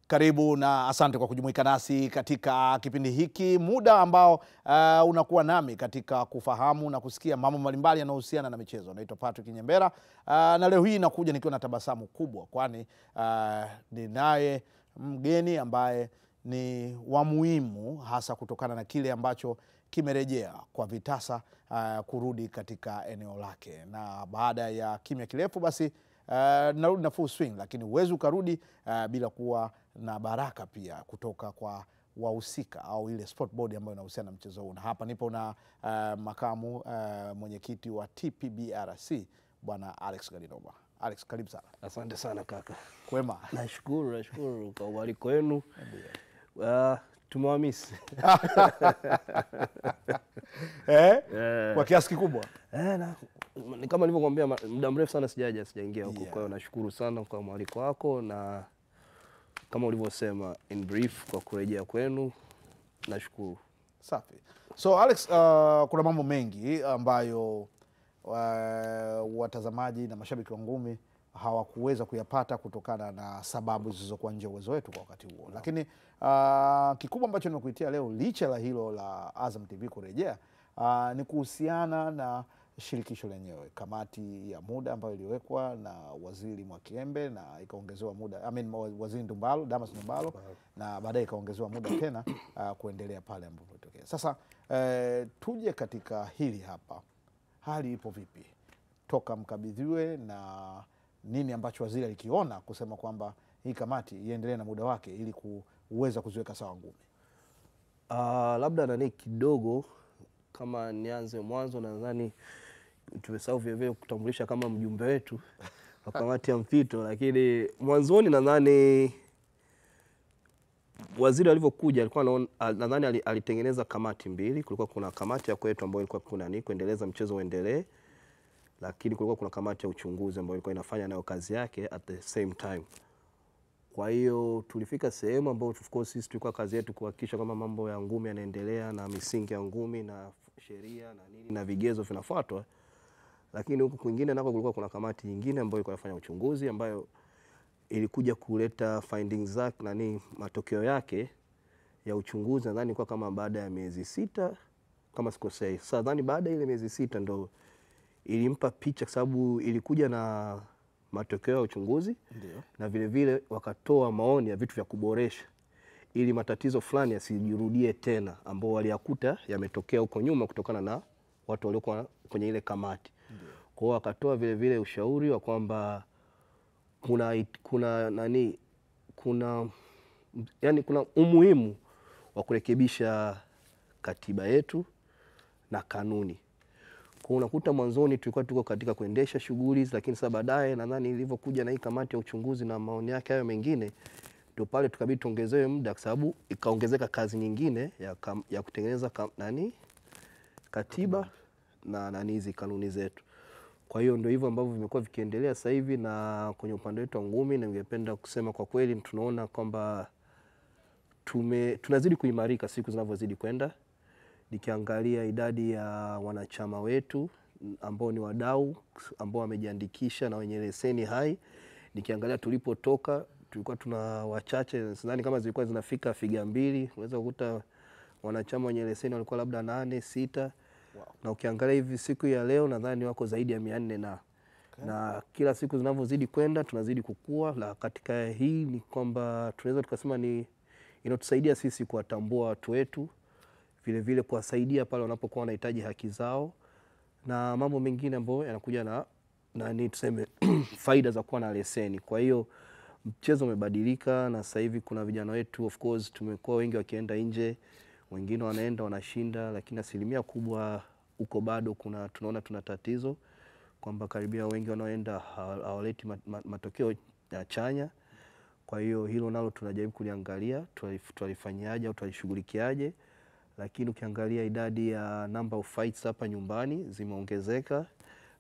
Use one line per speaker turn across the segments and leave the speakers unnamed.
Karibu na asante kwa kujumuika nasi katika kipindi hiki, muda ambao unakuwa nami katika kufahamu na kusikia mambo mbalimbali yanayohusiana na michezo. Naitwa Patrick Nyembera, na leo hii nakuja nikiwa na tabasamu kubwa, kwani ninaye mgeni ambaye ni wa muhimu, hasa kutokana na kile ambacho kimerejea kwa Vitasa kurudi katika eneo lake. Na baada ya kimya kirefu basi narudi na full swing, lakini huwezi ukarudi bila kuwa na baraka pia kutoka kwa wahusika au ile sport board ambayo inahusiana na mchezo huu. Na hapa nipo na makamu mwenyekiti wa TPBRC Bwana Alex Galinoma. Alex, karibu sana.
Asante sana kaka.
Kwema?
Nashukuru kwa uwaliko wenu. Tumewamisi.
Kwa kiasi kikubwa.
Ni kama nilivyokuambia, muda mrefu sana sijaingia huko. Kwa hiyo nashukuru sana kwa mwaliko wako, na kama ulivyosema in brief kwa kurejea kwenu, nashukuru.
Safi. So Alex, kuna mambo mengi ambayo watazamaji na mashabiki wa ngumi hawakuweza kuyapata kutokana na sababu zilizokuwa nje uwezo wetu kwa wakati huo. Lakini kikubwa ambacho nimekuitia leo, licha la hilo la Azam TV kurejea, ni kuhusiana na shirikisho lenyewe, kamati ya muda ambayo iliwekwa na Waziri Mwakiembe na ikaongezewa muda, Waziri Ndumbaro, Damas Ndumbaro, na baadaye ikaongezewa muda tena kuendelea pale ambapo ilitokea. Sasa tuje katika hili hapa. Hali ipo vipi toka mkabidhiwe, na nini ambacho waziri alikiona kusema kwamba hii kamati iendelee na muda wake ili kuweza kuziweka sawa ngumi?
Labda kidogo kama nianze mwanzo, nadhani tumesahau vile kutambulisha kama mjumbe wetu wa kamati ya mpito, lakini mwanzoni nadhani waziri alivyokuja alikuwa nadhani alitengeneza kamati mbili. Kulikuwa kuna kamati ya kwetu ambayo ilikuwa kuna kuendeleza mchezo uendelee, lakini kulikuwa kuna kamati ya uchunguzi ambayo ilikuwa inafanya nayo kazi yake at the same time. Kwa hiyo tulifika sehemu ambayo of course sisi tulikuwa kazi yetu kuhakikisha kama mambo ya ngumi yanaendelea na misingi ya ngumi na sheria na nini na vigezo vinafuatwa, lakini huko kwingine nako kulikuwa kuna kamati nyingine ambayo ilikuwa inafanya uchunguzi, ambayo ilikuja kuleta findings zake matokeo yake ya uchunguzi. Nadhani kwa kama baada ya miezi 6 kama sikosei. Sasa nadhani baada ile miezi 6 ndo ilimpa picha, kwa sababu ilikuja na matokeo ya uchunguzi. Ndiyo. Na vile vile wakatoa maoni ya vitu vya kuboresha ili matatizo fulani yasijirudie tena ambao waliyakuta yametokea huko nyuma kutokana na watu waliokuwa kwenye ile kamati. Ndiyo. Kwa hiyo wakatoa vile vile ushauri wa kwamba kuna umuhimu wa kurekebisha katiba yetu na kanuni. Kwa unakuta mwanzoni tulikuwa tuko katika kuendesha shughuli, lakini sasa baadaye nadhani ilivyokuja na hii kamati ya uchunguzi na maoni yake hayo mengine, ndio pale tukabidi tuongezewe muda, kwa sababu ikaongezeka kazi nyingine ya kutengeneza katiba na hizi kanuni zetu. Kwa hiyo ndio hivyo ambavyo vimekuwa vikiendelea sasa hivi. Na kwenye upande wetu wa ngumi, na ningependa kusema kwa kweli tunaona kwamba tunazidi kuimarika siku zinavyozidi kwenda. Nikiangalia idadi ya wanachama wetu ambao ni wadau ambao wamejiandikisha na wenye leseni hai, nikiangalia tulipotoka tulikuwa tuna wachache, sidhani kama zilikuwa zinafika figa 2. Unaweza kukuta wanachama wenye leseni walikuwa labda 8, 6. Wow. Na ukiangalia hivi siku ya leo nadhani wako zaidi ya 400 na kila siku zinavyozidi kwenda tunazidi kukua. La katika hii ni kwamba tunaweza tukasema inatusaidia sisi kuwatambua watu wetu, vile vile kuwasaidia pale wanapokuwa wanahitaji haki zao, na mambo mengine ambayo yanakuja na tuseme faida za kuwa na leseni. Kwa hiyo mchezo umebadilika, na sasa hivi kuna vijana wetu of course tumekuwa wengi wakienda nje, wengine wanaenda wanashinda, lakini asilimia kubwa uko bado tunaona tuna tatizo kwamba karibia wengi wanaoenda hawaleti matokeo ya chanya. Kwa hiyo hilo nalo tunajaribu kuliangalia tulifanyaje au tulishughulikiaje. Lakini ukiangalia idadi ya number of fights hapa nyumbani zimeongezeka,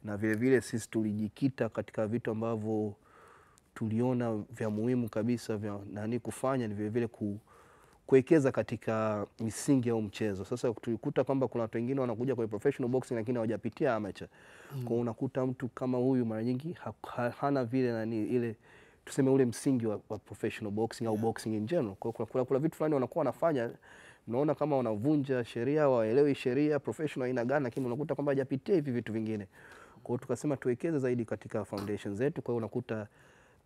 na vile vile sisi tulijikita katika vitu ambavyo tuliona vya muhimu kabisa vya kufanya, ni vile vile kuwekeza katika misingi ya mchezo. Sasa tulikuta kwamba kuna watu wengine wanakuja kwa professional boxing lakini hawajapitia amateur. Kwa unakuta mtu kama huyu mara nyingi hana vile ile tuseme ule msingi wa professional boxing au boxing in general. Kwa kuna vitu fulani wanakuwa wanafanya, unaona kama wanavunja sheria, waelewi sheria professional ina gani, lakini unakuta kwamba hajapitia hivi vitu vingine. Kwa hiyo tukasema tuwekeze zaidi katika foundation zetu. Kwa hiyo unakuta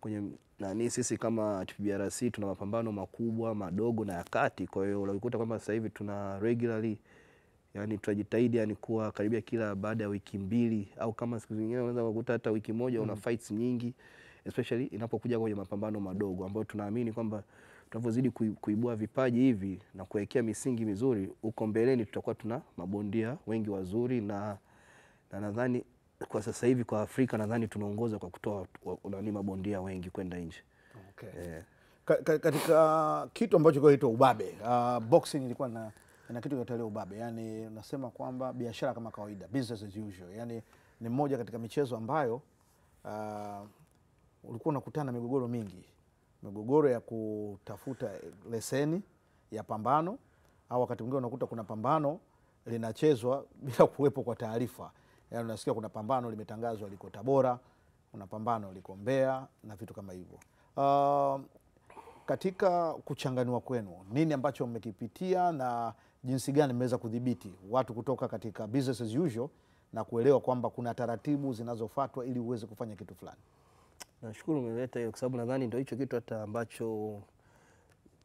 kwenye sisi kama TPBRC tuna mapambano makubwa, madogo na ya kati. Kwa hiyo unakuta kwamba sasa hivi tuna regularly, yani tunajitahidi yani kuwa karibia kila baada ya wiki 2 au kama siku zingine unaweza kukuta hata wiki moja una fights nyingi, especially inapokuja kwenye mapambano madogo ambayo tunaamini kwamba tunavyozidi kuibua vipaji hivi na kuwekea misingi mizuri, uko mbeleni tutakuwa tuna mabondia wengi wazuri, na nadhani kwa sasa hivi kwa Afrika nadhani tunaongoza kwa kutoa mabondia wengi kwenda nje.
Okay. Katika kitu ambacho kinaitwa ubabe, boxing ilikuwa na kitu kinaitwa ubabe. Yani nasema kwamba biashara kama kawaida, business as usual. Yani ni mmoja katika michezo ambayo ulikuwa unakutana migogoro mingi. Migogoro ya kutafuta leseni ya pambano, au wakati mwingine unakuta kuna pambano linachezwa bila kuwepo kwa taarifa. Yani unasikia kuna pambano limetangazwa liko Tabora, kuna pambano liko Mbeya na vitu kama hivyo. Katika kuchanganua kwenu, nini ambacho mmekipitia na jinsi gani mmeweza kudhibiti watu kutoka katika business as usual na kuelewa kwamba kuna taratibu zinazofuatwa ili uweze kufanya kitu fulani?
Nashukuru umeleta hiyo, kwa sababu nadhani ndio hicho kitu hata ambacho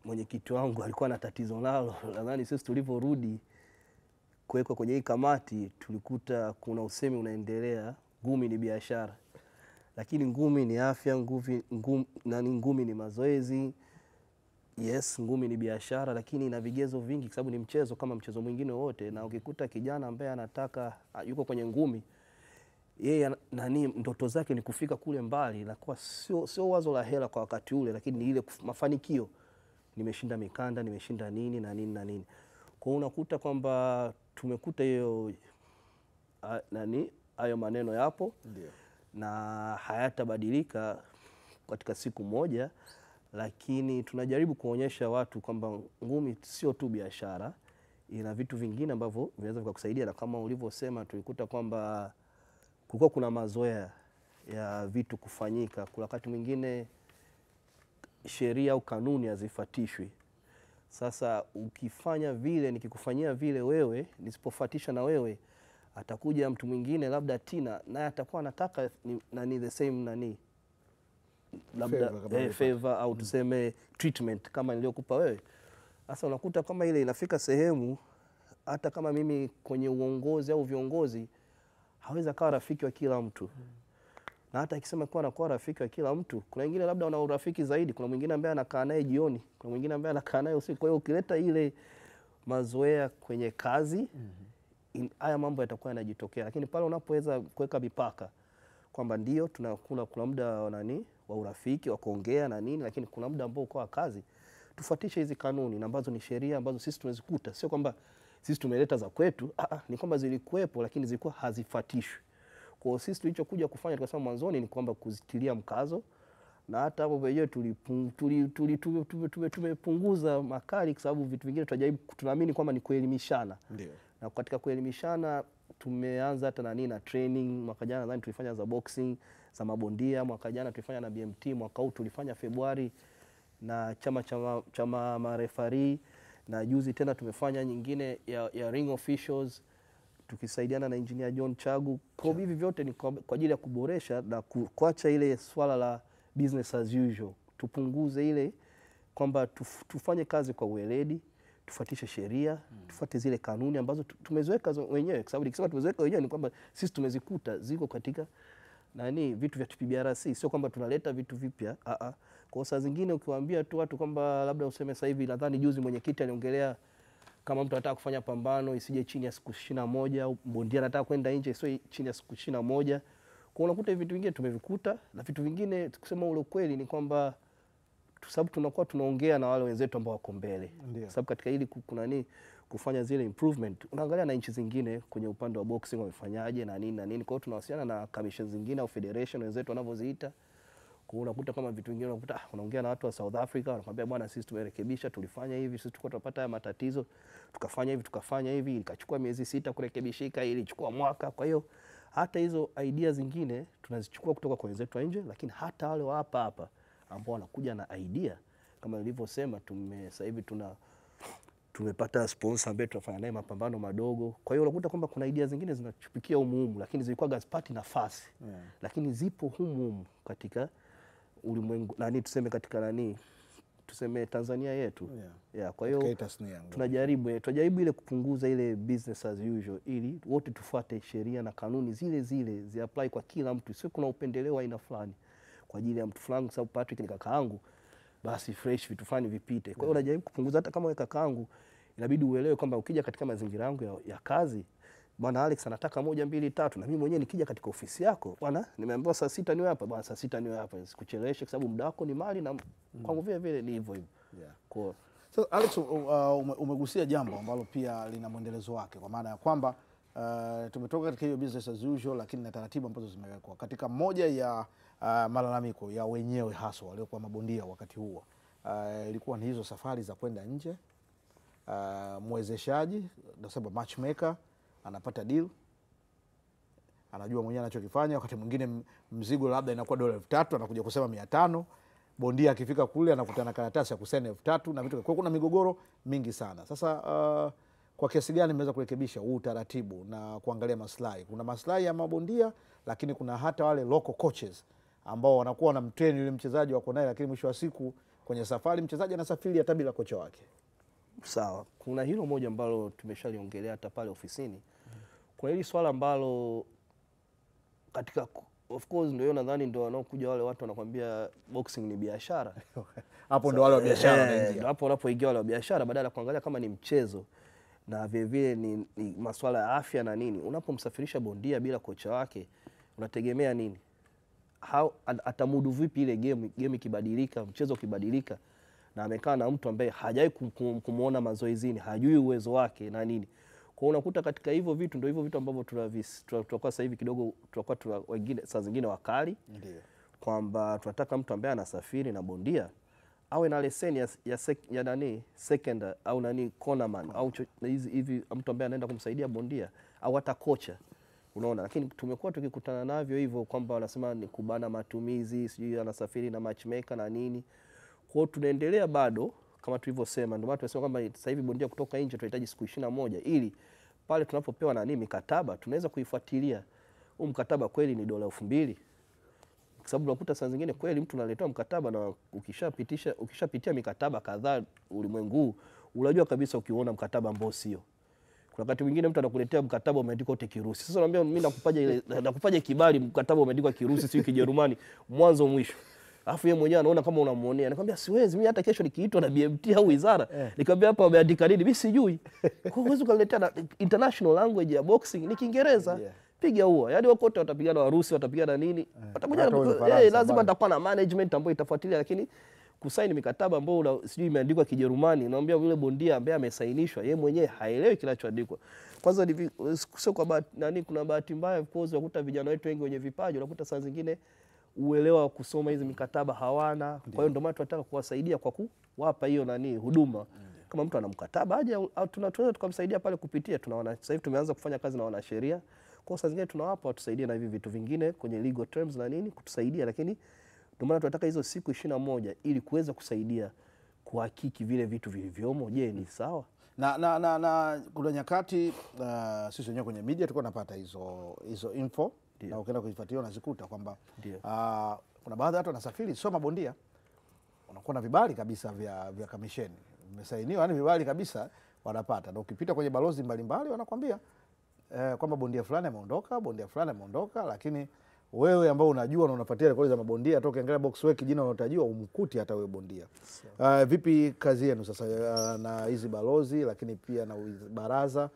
mwenyekiti wangu alikuwa na tatizo nalo. Nadhani sisi tulivyorudi kuwekwa kwenye hii kamati tulikuta kuna usemi unaendelea, ngumi ni biashara. Lakini ngumi ni afya, ngumi ni mazoezi. Yes, ngumi ni biashara, lakini ina vigezo vingi kwa sababu ni mchezo kama mchezo mwingine wote. Na ukikuta kijana ambaye anataka yuko kwenye ngumi, yeye ndoto zake ni kufika kule mbali, na kwa sio wazo la hela kwa wakati ule, lakini ni ile mafanikio. Nimeshinda mikanda, nimeshinda nini na nini na nini. Kwa unakuta kwamba tumekuta hiyo hayo maneno yapo.
Ndio.
Na hayatabadilika katika siku moja, lakini tunajaribu kuonyesha watu kwamba ngumi sio tu biashara, ina vitu vingine ambavyo vinaweza vikakusaidia. Na kama ulivyosema, tulikuta kwamba kulikuwa kuna mazoea ya vitu kufanyika. Kuna wakati mwingine sheria au kanuni hazifuatishwi. Sasa ukifanya vile, nikikufanyia vile wewe, nisipofuatisha na wewe, atakuja mtu mwingine labda Tina, naye atakuwa anataka the same labda favor au tuseme treatment kama niliyokupa wewe. Sasa unakuta kama ile inafika sehemu, hata kama mimi kwenye uongozi au viongozi, hawezi akawa rafiki wa kila mtu. Na hata akisema kuwa anakuwa rafiki wa kila mtu, kuna wengine labda wana urafiki zaidi, kuna mwingine ambaye anakaa naye jioni, kuna mwingine ambaye anakaa naye usiku. Kwa hiyo ukileta ile mazoea kwenye kazi, haya mambo yatakuwa yanajitokea. Lakini pale unapoweza kuweka mipaka kwamba ndio tunakula kuna muda wa urafiki wa kuongea na nini, lakini kuna muda ambao kwa kazi tufuatishe hizi kanuni ambazo ni sheria ambazo sisi tunazikuta. Sio kwamba sisi tumeleta za kwetu, ni kwamba zilikuwepo lakini zilikuwa hazifuatishwi. Kwa hiyo sisi tulichokuja kufanya tukasema mwanzoni ni kwamba kuzitilia mkazo, na hata hapo wenyewe tumepunguza makali kwa sababu vitu vingine tunaamini kwamba ni kuelimishana.
Ndio.
Na katika kuelimishana tumeanza hata na training. Mwaka jana nadhani tulifanya za boxing za mabondia, mwaka jana tulifanya na BMT, mwaka huu tulifanya Februari na chama marefari, na juzi tena tumefanya nyingine ya ring officials tukisaidiana na engineer John Chagu. Kwa hivi vyote ni kwa ajili ya kuboresha na kuacha ile swala la business as usual. Tupunguze ile kwamba tufanye kazi kwa uweledi, tufuatishe sheria, tufuate zile kanuni ambazo tumeziweka wenyewe. Kwa sababu nikisema tumeziweka wenyewe ni kwamba sisi tumezikuta ziko katika vitu vya TPBRC, sio kwamba tunaleta vitu vipya. Kwa saa zingine ukiwaambia tu watu kwamba labda useme sasa hivi, nadhani juzi mwenyekiti aliongelea kama mtu anataka kufanya pambano isije chini ya siku 21, au bondia anataka kwenda nje sio chini ya siku 21. Kwa unakuta vitu vingine tumevikuta, na vitu vingine kusema ule kweli ni kwamba sababu tunakuwa tunaongea na wale wenzetu ambao wako mbele. Sababu katika hili kuna kufanya zile improvement, unaangalia na nchi zingine kwenye upande wa boxing wamefanyaje na nini na nini. Kwa hiyo tunawasiliana na commission zingine au federation wenzetu wanavyoziita. Kwa hiyo unakuta kama vitu vingine unakuta unaongea na watu wa South Africa, wanakuambia bwana, sisi tumerekebisha, tulifanya hivi, sisi tulikuwa tunapata haya matatizo, tukafanya hivi, ikachukua miezi 6 kurekebishika, ili chukua mwaka. Kwa hiyo hata hizo idea zingine tunazichukua kutoka kwa wenzetu wa nje, lakini hata wale wa hapa ambao wanakuja na idea kama nilivyosema. Sasa hivi tumepata sponsor ambaye tunafanya naye mapambano madogo. Kwa hiyo unakuta kwamba kuna idea zingine zinachupikia humu, lakini zilikuwa gazipati nafasi. Lakini zipo humu katika ulimwengu tuseme katika tuseme Tanzania yetu. Kwa hiyo tunajaribu ile kupunguza ile business as usual, ili wote tufuate sheria na kanuni zile zile zi apply kwa kila mtu, sio kuna upendeleo aina fulani kwa ajili ya mtu fulani, sababu Patrick ni kakaangu basi fresh vitu fulani vipite. Kwa hiyo unajaribu kupunguza, hata kama wewe kakaangu inabidi uelewe kwamba ukija katika mazingira yangu ya kazi, bwana Alex anataka 1 2 3, na mimi mwenyewe nikija katika ofisi yako, bwana nimeambiwa saa 6 niwe hapa, bwana saa 6 niwe hapa, sikucheleweshe kwa sababu muda wako ni mali, na kwangu vile vile ni hivyo. Kwa
so Alex, umegusia jambo ambalo pia lina mwendelezo wake, kwa maana ya kwamba tumetoka katika hiyo business as usual, lakini na taratibu ambazo zimewekwa. Katika moja ya malalamiko ya wenyewe hasa waliokuwa mabondia wakati huo, ilikuwa ni hizo safari za kwenda nje. Mwezeshaji nasema matchmaker anapata deal, anajua mwenyewe anachokifanya. Wakati mwingine mzigo labda inakuwa $3,000, anakuja kusema 500. Bondia akifika kule anakutana karatasi ya kusaini 3,000 na vitu. Kwa kuna migogoro mingi sana. Sasa kwa kiasi gani mmeweza kurekebisha huu utaratibu na kuangalia maslahi? Kuna maslahi ya mabondia, lakini kuna hata wale local coaches ambao wanakuwa wanamtrain yule mchezaji wako naye, lakini mwisho wa siku kwenye safari mchezaji anasafiri hata bila kocha wake.
Sawa, kuna hilo moja ambalo tumeshaliongelea hata pale ofisini. Kuna hili swala ambalo katika, of course ndio nadhani ndio wanaokuja wale watu wanakuambia boxing ni biashara.
Hapo ndio wale wa biashara wanaingia.
Hapo wanapoingia wale wa biashara, badala ya kuangalia kama ni mchezo na vile vile ni masuala ya afya na nini. Unapomsafirisha bondia bila kocha wake, unategemea nini? Atamudu vipi ile game ikibadilika, mchezo ukibadilika, na amekaa na mtu ambaye hajai kumuona mazoezini, hajui uwezo wake na nini. Kwa hiyo unakuta katika hivyo vitu ndio hivyo vitu ambavyo tutakuwa sasa hivi kidogo tutakuwa wengine saa zingine wakali. Ndio. Kwamba tunataka mtu ambaye anasafiri na bondia awe na leseni ya nani second au nani cornerman au hivi, mtu ambaye anaenda kumsaidia bondia au hata kocha. Unaona, lakini tumekuwa tukikutana navyo hivyo kwamba wanasema ni kubana matumizi, sijui anasafiri na matchmaker na nini. Kwa hiyo tunaendelea bado kama tulivyosema, ndio maana tunasema kwamba sasa hivi bondia kutoka nje tunahitaji siku 21 ili pale tunapopewa na nini mikataba tunaweza kuifuatilia. Huu mkataba kweli ni $2,000? Kwa sababu unakuta saa zingine kweli mtu analetewa mkataba na ukishapitia mikataba kadhaa ulimwengu, unajua kabisa ukiona mkataba ambao sio. Kuna wakati mwingine mtu anakuletea mkataba umeandikwa Kirusi. Sasa anambia mimi nakupaje kibali mkataba umeandikwa Kirusi sio Kijerumani mwanzo mwisho. Alafu yeye mwenyewe anaona kama unamuonea. Anakuambia siwezi, mimi hata kesho nikiitwa na BMT au wizara, nikamwambia hapa wameandika nini? Mimi sijui. Kwa hiyo uwezo kuniletea na international language ya boxing ni Kiingereza. Piga huo. Yaani wako wote watapigana, Warusi watapigana nini? Watakuja lazima atakuwa na management ambayo itafuatilia, lakini kusaini mikataba ambayo sijui imeandikwa Kijerumani, naambia yule bondia ambaye amesainishwa yeye mwenyewe haelewi kinachoandikwa. Kwanza sio kwa nani, kuna bahati mbaya of course unakuta vijana wetu wengi wenye vipaji unakuta saa zingine uelewa wa kusoma hizi mikataba hawana. Kwa hiyo ndio maana tunataka kuwasaidia kwa kuwapa hiyo nani huduma. Kama mtu ana mkataba aje au tunaweza tukamsaidia pale kupitia. Tunaona sasa hivi tumeanza kufanya kazi na wanasheria. Kwa saa zingine tunawapa watusaidie na hivi vitu vingine kwenye legal terms na nini kutusaidia, lakini ndio maana tunataka hizo siku 21 ili kuweza kusaidia kuhakiki vile vitu vilivyomo, je ni sawa?
Na kuna nyakati sisi wenyewe kwenye media tulikuwa tunapata hizo info. Dio. Na ukienda kuifuatilia unazikuta kwamba kuna baadhi ya watu wanasafiri sio mabondia, wanakuwa na vibali kabisa vya kamisheni umesainiwa, yani vibali kabisa wanapata, na ukipita kwenye balozi mbalimbali wanakuambia kwamba bondia fulani ameondoka, lakini wewe ambao unajua na unafuatia rekodi za mabondia, hata ukiangalia box week jina unatajua umkuti hata wewe bondia. Vipi kazi yenu sasa na hizi balozi, lakini pia na baraza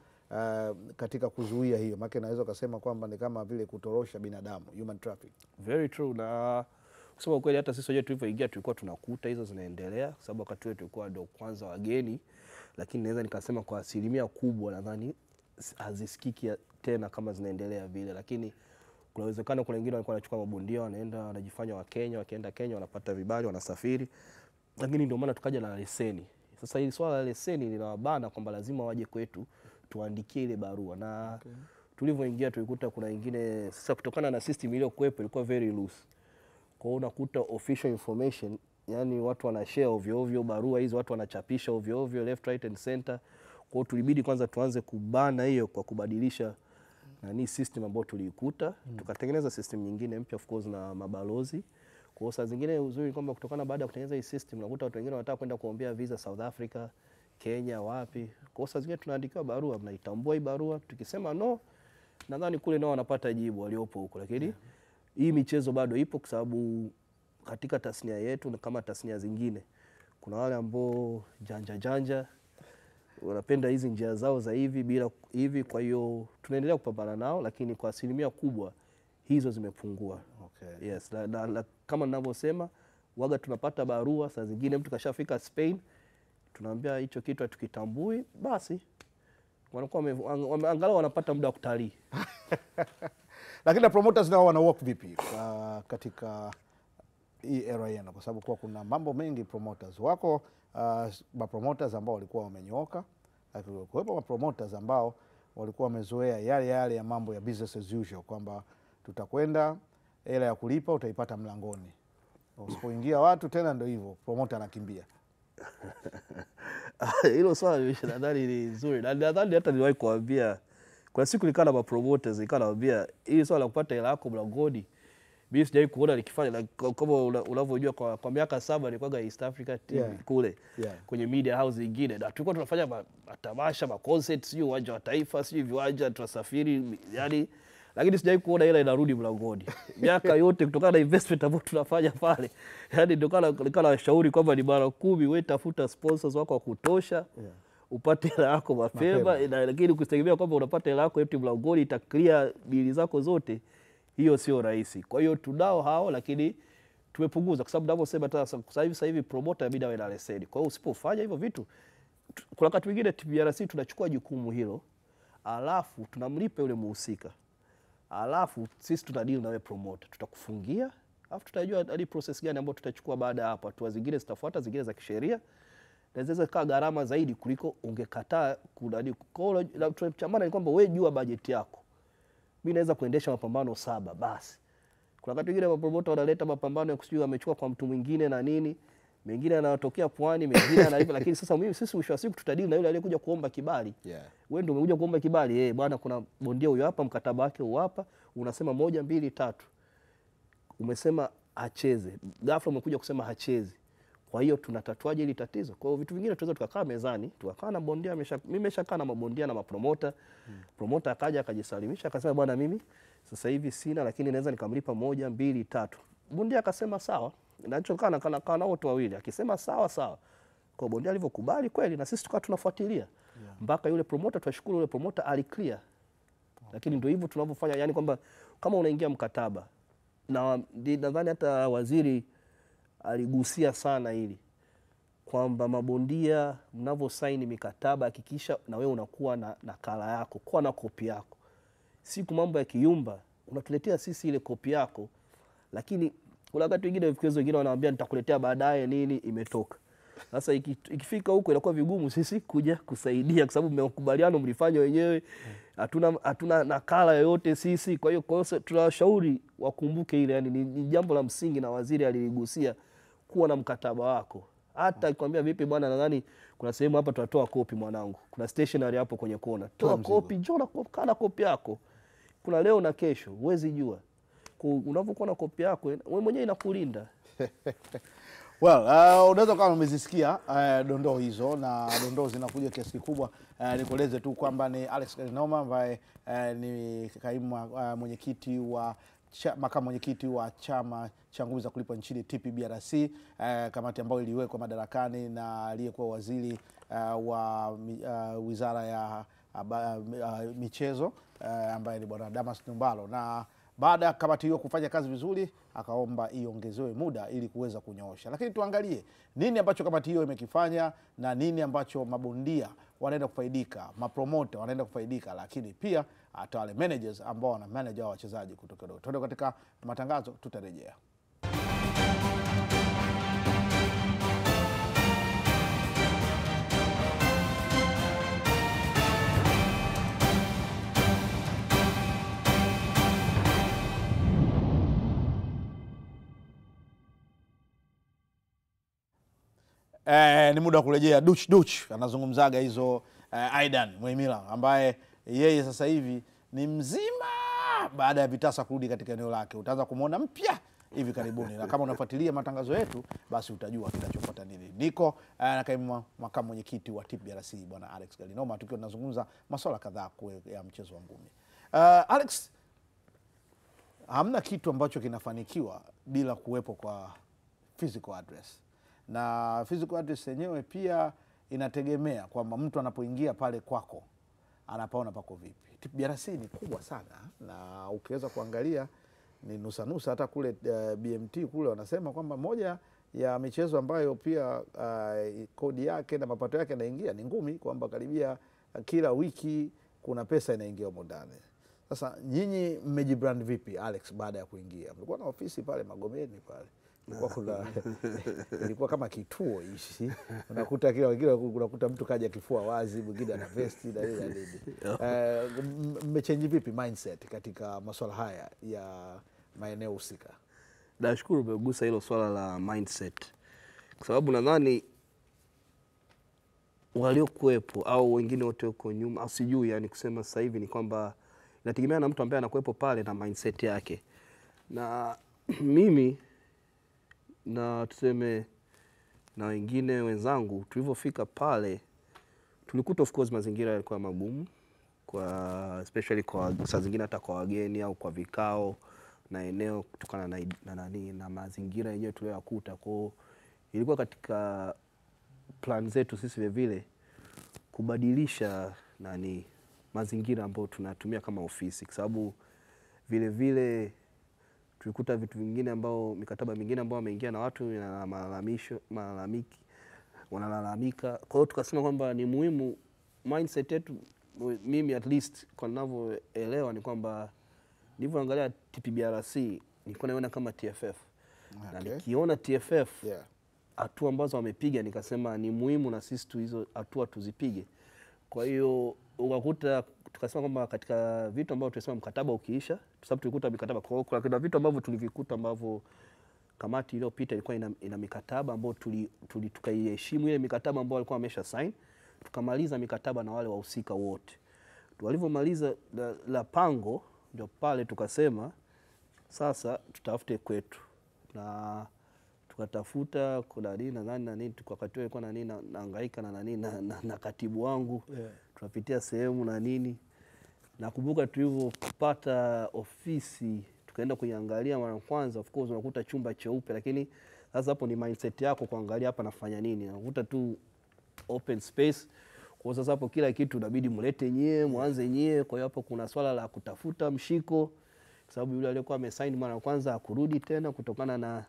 katika kuzuia hiyo? Maana naweza kusema kwamba ni kama vile kutorosha binadamu, human traffic.
Very true. Na kusema kweli hata sisi wenyewe tulipoingia tulikuwa tunakuta hizo zinaendelea, kwa sababu wakati wetu tulikuwa ndio kwanza wageni, lakini naweza nikasema kwa asilimia kubwa nadhani hazisikiki tena kama zinaendelea vile, lakini kuna uwezekano kuna wengine walikuwa wanachukua mabondia wanaenda wanajifanya wa Kenya, wakienda Kenya wanapata vibali wanasafiri, lakini ndio maana tukaja na leseni. Sasa hili swala la leseni linawabana kwamba lazima waje kwetu tuandikie ile barua, na tulivyoingia tulikuta kuna wengine sasa kutokana na system ile kuwepo ilikuwa very loose. Kwa hiyo unakuta official information, yani watu wanashare ovyo ovyo, barua hizo watu wanachapisha ovyo ovyo left right and center. Kwa hiyo tulibidi kwanza tuanze kubana hiyo kwa kubadilisha nani system ambayo tuliikuta, tukatengeneza system nyingine mpya of course na mabalozi. Kwa hiyo saa zingine uzuri kwamba kutokana baada ya kutengeneza hii system unakuta watu wengine wanataka kwenda kuombea visa South Africa, Kenya, wapi. Kwa hiyo saa zingine tunaandikiwa barua, mnaitambua hii barua, tukisema no, nadhani kule nao wanapata jibu waliopo huko, lakini hii michezo bado ipo kwa sababu katika tasnia yetu na kama tasnia zingine kuna wale ambao janja wanapenda hizi njia zao za hivi bila hivi. Kwa hiyo tunaendelea kupambana nao, lakini kwa asilimia kubwa hizo zimepungua.
Okay.
Yes, kama ninavyosema, waga tunapata barua saa zingine mtu kashafika Spain, tunaambia hicho kitu hatukitambui, basi wanakuwa angalau wanapata muda wa kutalii.
Lakini promoters nao wana work vipi katika hii era yenu? Kwa sababu kwa kuna mambo mengi promoters wako, promoters ambao walikuwa wamenyooka, lakini kuwepo promoters ambao walikuwa wamezoea yale ya mambo ya business as usual, kwamba tutakwenda, hela ya kulipa utaipata mlangoni, usipoingia watu tena ndio hivyo, promoter anakimbia.
Hilo swali nadhani ni nzuri. Nadhani hata niliwahi kuambia kwa siku nikaa na promoters, nikaa naambia hili swala la kupata hela yako mlangoni, mimi sijawahi kuona likifanya. Kama unavyojua kwa miaka 7 nilikuwa East Africa TV kule kwenye media house nyingine, na tulikuwa tunafanya matamasha, concerts, sio uwanja wa Taifa, sio viwanja, tunasafiri yani, lakini sijawahi kuona hela inarudi mlangoni miaka yote kutokana na investment ambayo tunafanya pale. Yani ndio kana washauri kwamba ni mara 10 wewe tafuta sponsors wako wa kutosha, upate hela yako mapema. Lakini ukitegemea kwamba unapata hela yako yote mlangoni ita clear bili zako zote, hiyo sio rahisi. Kwa hiyo tunao hao, lakini tumepunguza kwa sababu ninavyosema sasa hivi promoter inabidi awe na leseni. Kwa hiyo usipofanya hivyo vitu, kuna wakati mwingine TBRC tunachukua jukumu hilo, alafu tunamlipa yule muhusika, alafu sisi tunadeal na wewe promoter, tutakufungia, alafu tutajua hadi process gani ambayo tutachukua baada ya hapo. Hatua zingine zitafuata, zingine za kisheria, na zinaweza kaa gharama zaidi kuliko ungekataa kudadi. Kwa hiyo tunachamana ni kwamba wewe jua bajeti yako, mimi naweza kuendesha mapambano 7 basi. Kuna wakati mwingine promoter wanaleta mapambano ya kusijua amechukua kwa mtu mwingine na nini, mengine yanatokea pwani, mengine na hivyo, lakini sasa sisi mwisho wa siku tutadili na yule aliyekuja kuomba kibali. Wewe ndio umekuja kuomba kibali, bwana kuna bondia huyo hapa, mkataba wake huo hapa, unasema 1 2 3. Umesema acheze, ghafla umekuja kusema hachezi. Kwa hiyo tunatatuaje hili tatizo? Kwa hiyo vitu vingine tunaweza tukakaa mezani, tukakaa na bondia, mimi nimeshakaa na mabondia na mapromota. Promoter akaja akajisalimisha akasema bwana mimi sasa hivi sina, lakini naweza nikamlipa 1 2 3. Bondia akasema sawa. Nachokaa kana wote wawili. Akisema sawa. Kwa bondia alivyokubali kweli, na sisi tukawa tunafuatilia mpaka yule promoter, tunashukuru yule promoter aliclear. Lakini ndio hivyo tunavyofanya, yani kwamba kama unaingia mkataba, na nadhani hata waziri aligusia sana hili kwamba mabondia mnavyosaini mikataba, hakikisha na wewe unakuwa na nakala yako, kuwa na kopi yako. Siku mambo ya kiumba unatuletea sisi ile kopi yako, lakini kuna wakati wengine vigezo wengine wanawaambia nitakuletea baadaye nini imetoka. Sasa ikifika huko inakuwa vigumu sisi kuja kusaidia kwa sababu mmekubaliana mlifanya wenyewe, hatuna nakala yoyote sisi. Kwa hiyo tunawashauri wakumbuke ile, yani ni jambo la msingi, na waziri aligusia kuwa na mkataba wako. Hata ikwambia vipi bwana, nadhani kuna sehemu hapa tutatoa kopi mwanangu, kuna stationery hapo kwenye kona, toa kopi, njoo kana kopi yako. Kuna leo na kesho, huwezi jua. Unapokuwa na kopi yako wewe mwenyewe inakulinda.
Well, unaweza kama umezisikia dondoo hizo, na dondoo zinakuja kiasi kikubwa. Nikueleze tu kwamba ni Alex Kalinoma ambaye ni kaimu mwenyekiti wa makamu mwenyekiti wa chama cha ngumi za kulipwa nchini TPBRC, kamati ambayo iliwekwa madarakani na aliyekuwa waziri wa wizara ya michezo ambaye ni bwana Damas Ndumbaro. Na baada ya kamati hiyo kufanya kazi vizuri, akaomba iongezewe muda ili kuweza kunyoosha. Lakini tuangalie nini ambacho kamati hiyo imekifanya na nini ambacho mabondia wanaenda kufaidika, mapromoter wanaenda kufaidika, lakini pia hata wale managers ambao wana manage wa wachezaji kutoka. Tuende katika matangazo, tutarejea. Ni muda wa kurejea Duch anazungumzaga hizo Aidan Muhimila ambaye yeye sasa hivi ni mzima baada ya vitasa kurudi katika eneo lake. Utaanza kumuona mpya hivi karibuni, na kama unafuatilia matangazo yetu basi utajua kinachofuata nini. Niko na kaimu makamu mwenyekiti wa TPBRC bwana Alex Galinoma, tukiwa tunazungumza masuala kadhaa ya mchezo wa ngumi. Alex, hamna kitu ambacho kinafanikiwa bila kuwepo kwa physical address, na physical address yenyewe pia inategemea kwamba mtu anapoingia pale kwako anapaona pako vipi. TPBRC ni kubwa sana, na ukiweza kuangalia ni nusa hata kule BMT kule wanasema kwamba moja ya michezo ambayo pia kodi yake na mapato yake yanaingia ni ngumi, kwamba karibia kila wiki kuna pesa inaingia huko ndani. Sasa nyinyi mmejibrand vipi Alex baada ya kuingia? Mlikuwa na ofisi pale Magomeni pale. Ilikuwa kama kituo hichi. Unakuta kila unakuta mtu kaja kifua wazi, mwingine ana vesti na nini. Mmechange vipi mindset katika masuala haya ya maeneo husika?
Nashukuru umegusa hilo swala la mindset, kwa sababu nadhani waliokuwepo au wengine wote huko nyuma au sijui, yani kusema sasa hivi ni kwamba inategemea na mtu ambaye anakuwepo pale na mindset yake. Na mimi na tuseme na wengine wenzangu tulivyofika pale tulikuta of course mazingira yalikuwa magumu, kwa especially kwa saa zingine hata kwa wageni au kwa vikao na eneo, kutokana na mazingira yenyewe tuliyokuta. Kwa ilikuwa katika plan zetu sisi vile kubadilisha mazingira ambayo tunatumia kama ofisi, kwa sababu vile tulikuta vitu vingine ambao mikataba mingine ambao wameingia na watu na wanalalamika. Kwa hiyo tukasema kwamba ni muhimu mindset yetu, mimi at least kwa ninavyoelewa ni kwamba nilivyoangalia TPBRC nilikuwa naona kama TFF. Na nikiona TFF hatua ambazo wamepiga nikasema ni muhimu na sisi hizo hatua tuzipige. Kwa hiyo ukakuta tukasema kwamba katika vitu ambavyo tulisema mkataba ukiisha, sababu tulikuta mikataba, kwa hiyo kuna vitu ambavyo tulivikuta ambavyo kamati iliyopita ilikuwa ina mikataba ambayo tukaiheshimu ile mikataba ambayo walikuwa wamesha sign, tukamaliza mikataba na wale wahusika wote. Walivyomaliza la pango, ndio pale tukasema sasa tutafute kwetu, na tukatafuta kuna nini na nini, tukakatoa kwa nini nahangaika na nini na katibu wangu tunapitia sehemu na nini. Nakumbuka tulivyopata ofisi tukaenda kuiangalia mara kwanza, of course unakuta chumba cheupe, lakini sasa hapo ni mindset yako kuangalia hapa nafanya nini. Unakuta tu open space, kwa sasa hapo kila kitu inabidi mlete nyie, mwanze nyie. Kwa hiyo hapo kuna swala la kutafuta mshiko, kwa sababu yule aliyekuwa amesign mara kwanza akurudi tena kutokana na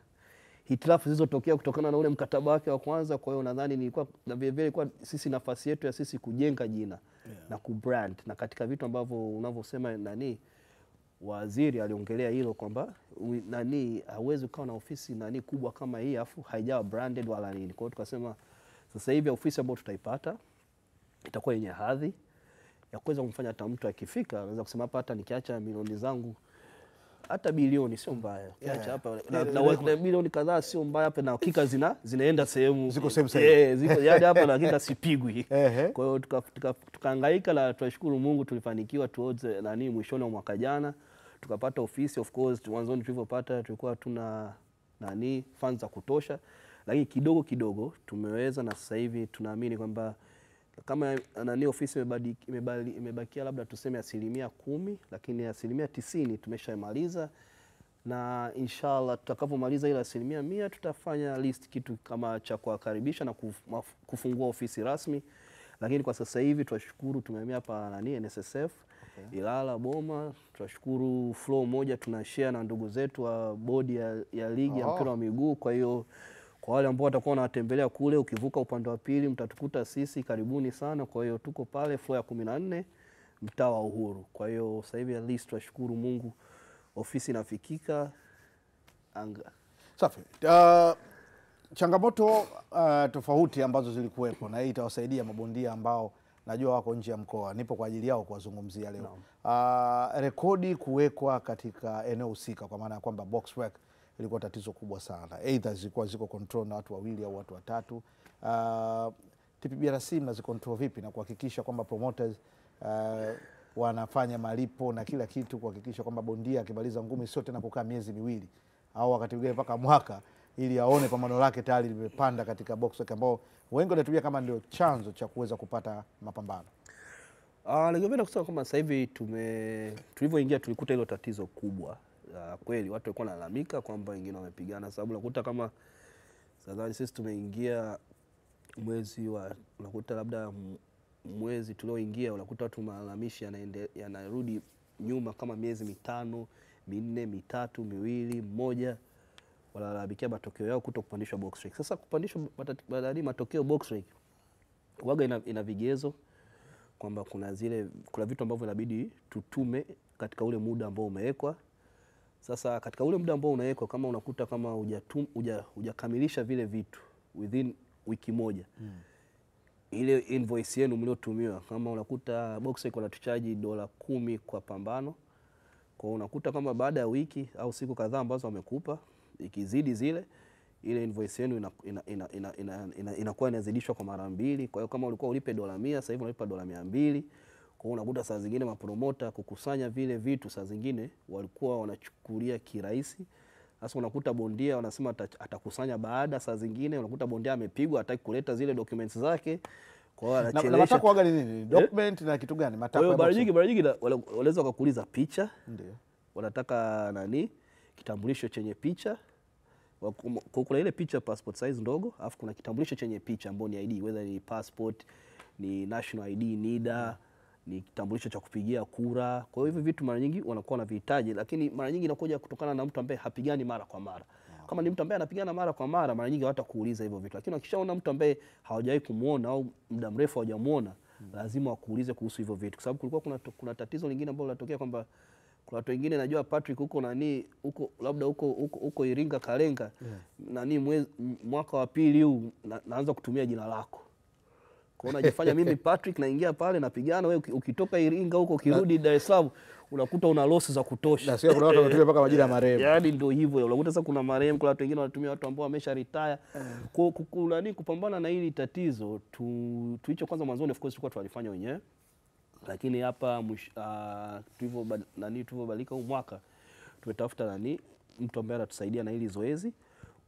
hitilafu zilizotokea kutokana na ule mkataba wake wa kwanza. Kwa hiyo nadhani nilikuwa na vile kwa sisi nafasi yetu ya sisi kujenga jina na kubrand, na katika vitu ambavyo unavyosema waziri aliongelea hilo kwamba hauwezi kuwa na ofisi kubwa kama hii afu haijawa branded wala nini. Kwa hiyo tukasema sasa hivi ofisi ambayo tutaipata itakuwa yenye hadhi ya kuweza kumfanya hata mtu akifika anaweza kusema hapa hata nikiacha milioni zangu hata bilioni sio mbaya. Kiacha hapa na bilioni kadhaa sio mbaya hapa, na hakika zinaenda sehemu
ziko sehemu sahihi.
Ziko yaani hapa na hakika sipigwi. Kwa hiyo tukahangaika, na tunashukuru Mungu tulifanikiwa towards mwishoni wa mwaka jana tukapata ofisi. Of course mwanzoni tulivyopata tulikuwa tuna funds za kutosha, lakini kidogo tumeweza, na sasa hivi tunaamini kwamba kama ofisi imebakia labda tuseme 10%, lakini 90% tumeshamaliza, na inshallah tutakapomaliza ile 100% tutafanya list kitu kama cha kuwakaribisha na kufungua ofisi rasmi. Lakini kwa sasa hivi tunashukuru tumehamia hapa NSSF Ilala Boma. Tunashukuru floor moja tunashare na ndugu zetu wa bodi ya ligi ya mpira wa miguu. Kwa hiyo kwa wale ambao watakuwa wanatembelea kule, ukivuka upande wa pili mtatukuta sisi, karibuni sana. Kwa hiyo tuko pale floor ya 14 mtaa wa Uhuru. Kwa hiyo sasa hivi at least tunashukuru Mungu ofisi inafikika anga.
Safi. Changamoto tofauti ambazo zilikuwepo, na hii itawasaidia mabondia ambao najua wako nje ya mkoa, nipo kwa ajili yao kuwazungumzia leo. Rekodi kuwekwa katika eneo husika, kwa maana ya kwamba box work ilikuwa tatizo kubwa sana, either zilikuwa ziko control na watu wawili au watu watatu. TPBRC mnazicontrol vipi na kuhakikisha kwamba promoters wanafanya malipo na kila kitu, kuhakikisha kwamba bondia akimaliza ngumi sio tena kukaa miezi miwili au wakati mwingine mpaka mwaka ili aone pambano lake tayari limepanda katika box wake, ambao wengi wanatumia kama ndio chanzo cha kuweza kupata mapambano?
Ningependa kusema kwamba sasa hivi tulivyoingia tulikuta hilo tatizo kubwa. Kweli watu walikuwa wanalalamika kwamba wengine wamepigana, sababu unakuta kama sadhani sisi tumeingia mwezi wa, unakuta labda mwezi tulioingia unakuta watu malalamishi yanarudi nyuma kama miezi 5, 4, 3, 2, 1, wanalalamikia matokeo yao kutokupandishwa box rank. Sasa kupandishwa matokeo box rank waga ina vigezo kwamba kuna vitu ambavyo inabidi tutume katika ule muda ambao umewekwa. Sasa katika ule muda ambao unawekwa, kama unakuta kama hujakamilisha vile vitu within wiki moja, ile invoice yenu mliotumiwa, kama unakuta Boxrec wanatuchaji $10 kwa pambano, kwa unakuta kama baada ya wiki au siku kadhaa ambazo wamekupa, ikizidi zile, ile invoice yenu inakuwa inazidishwa kwa mara 2. Kwa hiyo kama ulikuwa ulipe $100, sasa hivi unalipa $200. Kwa hiyo unakuta saa zingine mapromota kukusanya vile vitu saa zingine walikuwa wanachukulia kirahisi. Sasa unakuta bondia wanasema atakusanya baada, saa zingine unakuta bondia amepigwa hataki kuleta zile documents zake. Kwa hiyo anachelewesha.
Na matakwa waga ni nini? Document na kitu gani? Matakwa ya
mara nyingi wanaweza kukuuliza picha.
Ndio.
Wanataka kitambulisho chenye picha. Kuna ile picha passport size ndogo, alafu kuna kitambulisho chenye picha ambayo ni ID, whether ni passport, ni national ID, NIDA, ni kitambulisho cha kupigia kura. Kwa hiyo hivi vitu mara nyingi wanakuwa na vihitaji, lakini mara nyingi inakuja kutokana na mtu ambaye hapigani mara kwa mara. Kama ni mtu ambaye anapigana mara kwa mara nyingi hawatakuuliza hivyo vitu, lakini ukishaona mtu ambaye hawajawahi kumuona au muda mrefu hawajamuona, lazima wakuulize kuhusu hivyo vitu, kwa sababu kulikuwa kuna tatizo lingine ambalo linatokea kwamba kuna watu wengine, najua Patrick huko labda huko Iringa Kalenga, mwaka wa pili huu naanza kutumia jina lako. Kwa hiyo unajifanya mimi Patrick naingia pale napigana, wewe ukitoka Iringa huko ukirudi Dar es Salaam unakuta una loss za kutosha.
Na sio kuna watu wanatumia mpaka majina marehemu.
Yaani ndio hivyo. Unakuta sasa kuna marehemu, kuna watu wengine wanatumia watu ambao wamesha retire. Kwa kupambana na hili tatizo tulicho kwanza mwanzo of course tulikuwa tunalifanya wenyewe. Lakini hapa tulivyobadilika huu mwaka tumetafuta mtu ambaye anatusaidia na hili zoezi.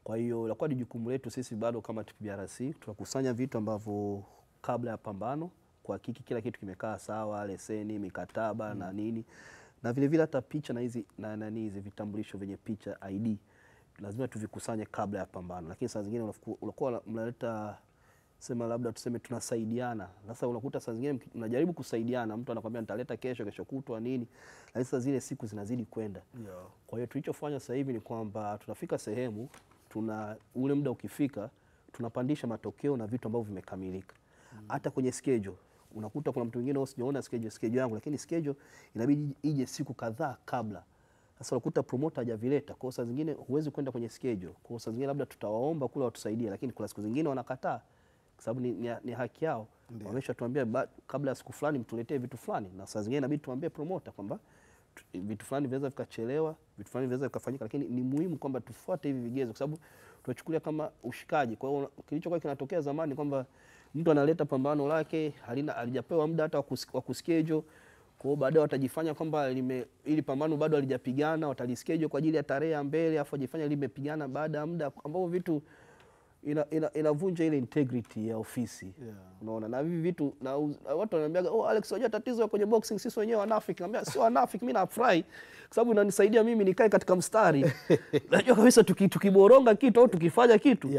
Kwa hiyo ilikuwa ni jukumu letu sisi bado kama TPBRC tunakusanya vitu ambavyo kabla ya pambano, kuhakiki kila kitu kimekaa sawa, leseni, mikataba na nini. Na vile vile hata picha na hizi vitambulisho vyenye picha ID lazima tuvikusanye kabla ya pambano. Lakini saa zingine unakuwa mnaleta labda tuseme tunasaidiana. Sasa unakuta saa zingine mnajaribu kusaidiana, mtu anakuambia nitaleta kesho kutwa nini, lakini sasa zile siku zinazidi kwenda. Kwa hiyo tulichofanya sasa hivi ni kwamba tunafika sehemu, ule muda ukifika tunapandisha matokeo na vitu ambavyo vimekamilika. Hata kwenye schedule unakuta kuna mtu mwingine sijaona schedule yangu, lakini schedule inabidi ije siku kadhaa kabla. Sasa unakuta promoter hajavileta, kwa saa zingine huwezi kwenda kwenye schedule. Kwa saa zingine labda tutawaomba kule watusaidie, lakini kuna siku zingine wanakataa kwa sababu ni haki yao. Wameshatuambia kabla ya siku fulani mtuletee vitu fulani, na saa zingine inabidi tuambie promoter kwamba vitu fulani vinaweza vikachelewa, vitu fulani vinaweza vikafanyika, lakini ni muhimu kwamba tufuate hivi vigezo kwa sababu tunachukulia kama ushikaji. Kwa hiyo kilichokuwa kinatokea zamani kwamba mtu analeta pambano lake halijapewa muda hata wa kuschedule, kwa hiyo baadaye watajifanya kwamba ili pambano bado halijapigana, watalischedule kwa ajili ya tarehe ya mbele afu wajifanya limepigana baada ya muda, ambao vitu inavunja ile integrity ya ofisi. Unaona, na hivi vitu na watu wananiambia Alex, unajua tatizo kwenye boxing sisi wenyewe wanafiki. Naambia sio wanafiki, mimi nafurahi kwa sababu inanisaidia mimi nikae katika mstari. Najua kabisa tukiboronga kitu au tukifanya kitu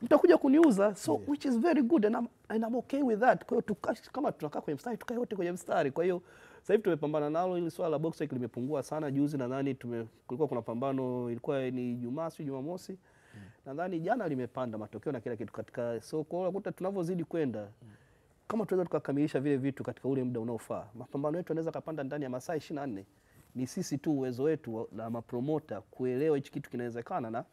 mtakuja kuniuza, so which is very good and I'm okay with that. Kwa hiyo kama tunakaa kwenye mstari tukae wote kwenye mstari. Kwa hiyo sasa hivi tumepambana nalo, ili swala la boxing limepungua sana. Juzi nadhani kulikuwa kuna pambano, ilikuwa ni Ijumaa au Jumamosi, nadhani jana limepanda matokeo na kila kitu katika. So kwa hiyo unakuta tunavyozidi kwenda, kama tunaweza tukakamilisha vile vitu katika ule muda unaofaa, mapambano yetu yanaweza kapanda ndani ya masaa 24. Ni sisi tu uwezo wetu na mapromota kuelewa hichi kitu kinawezekana na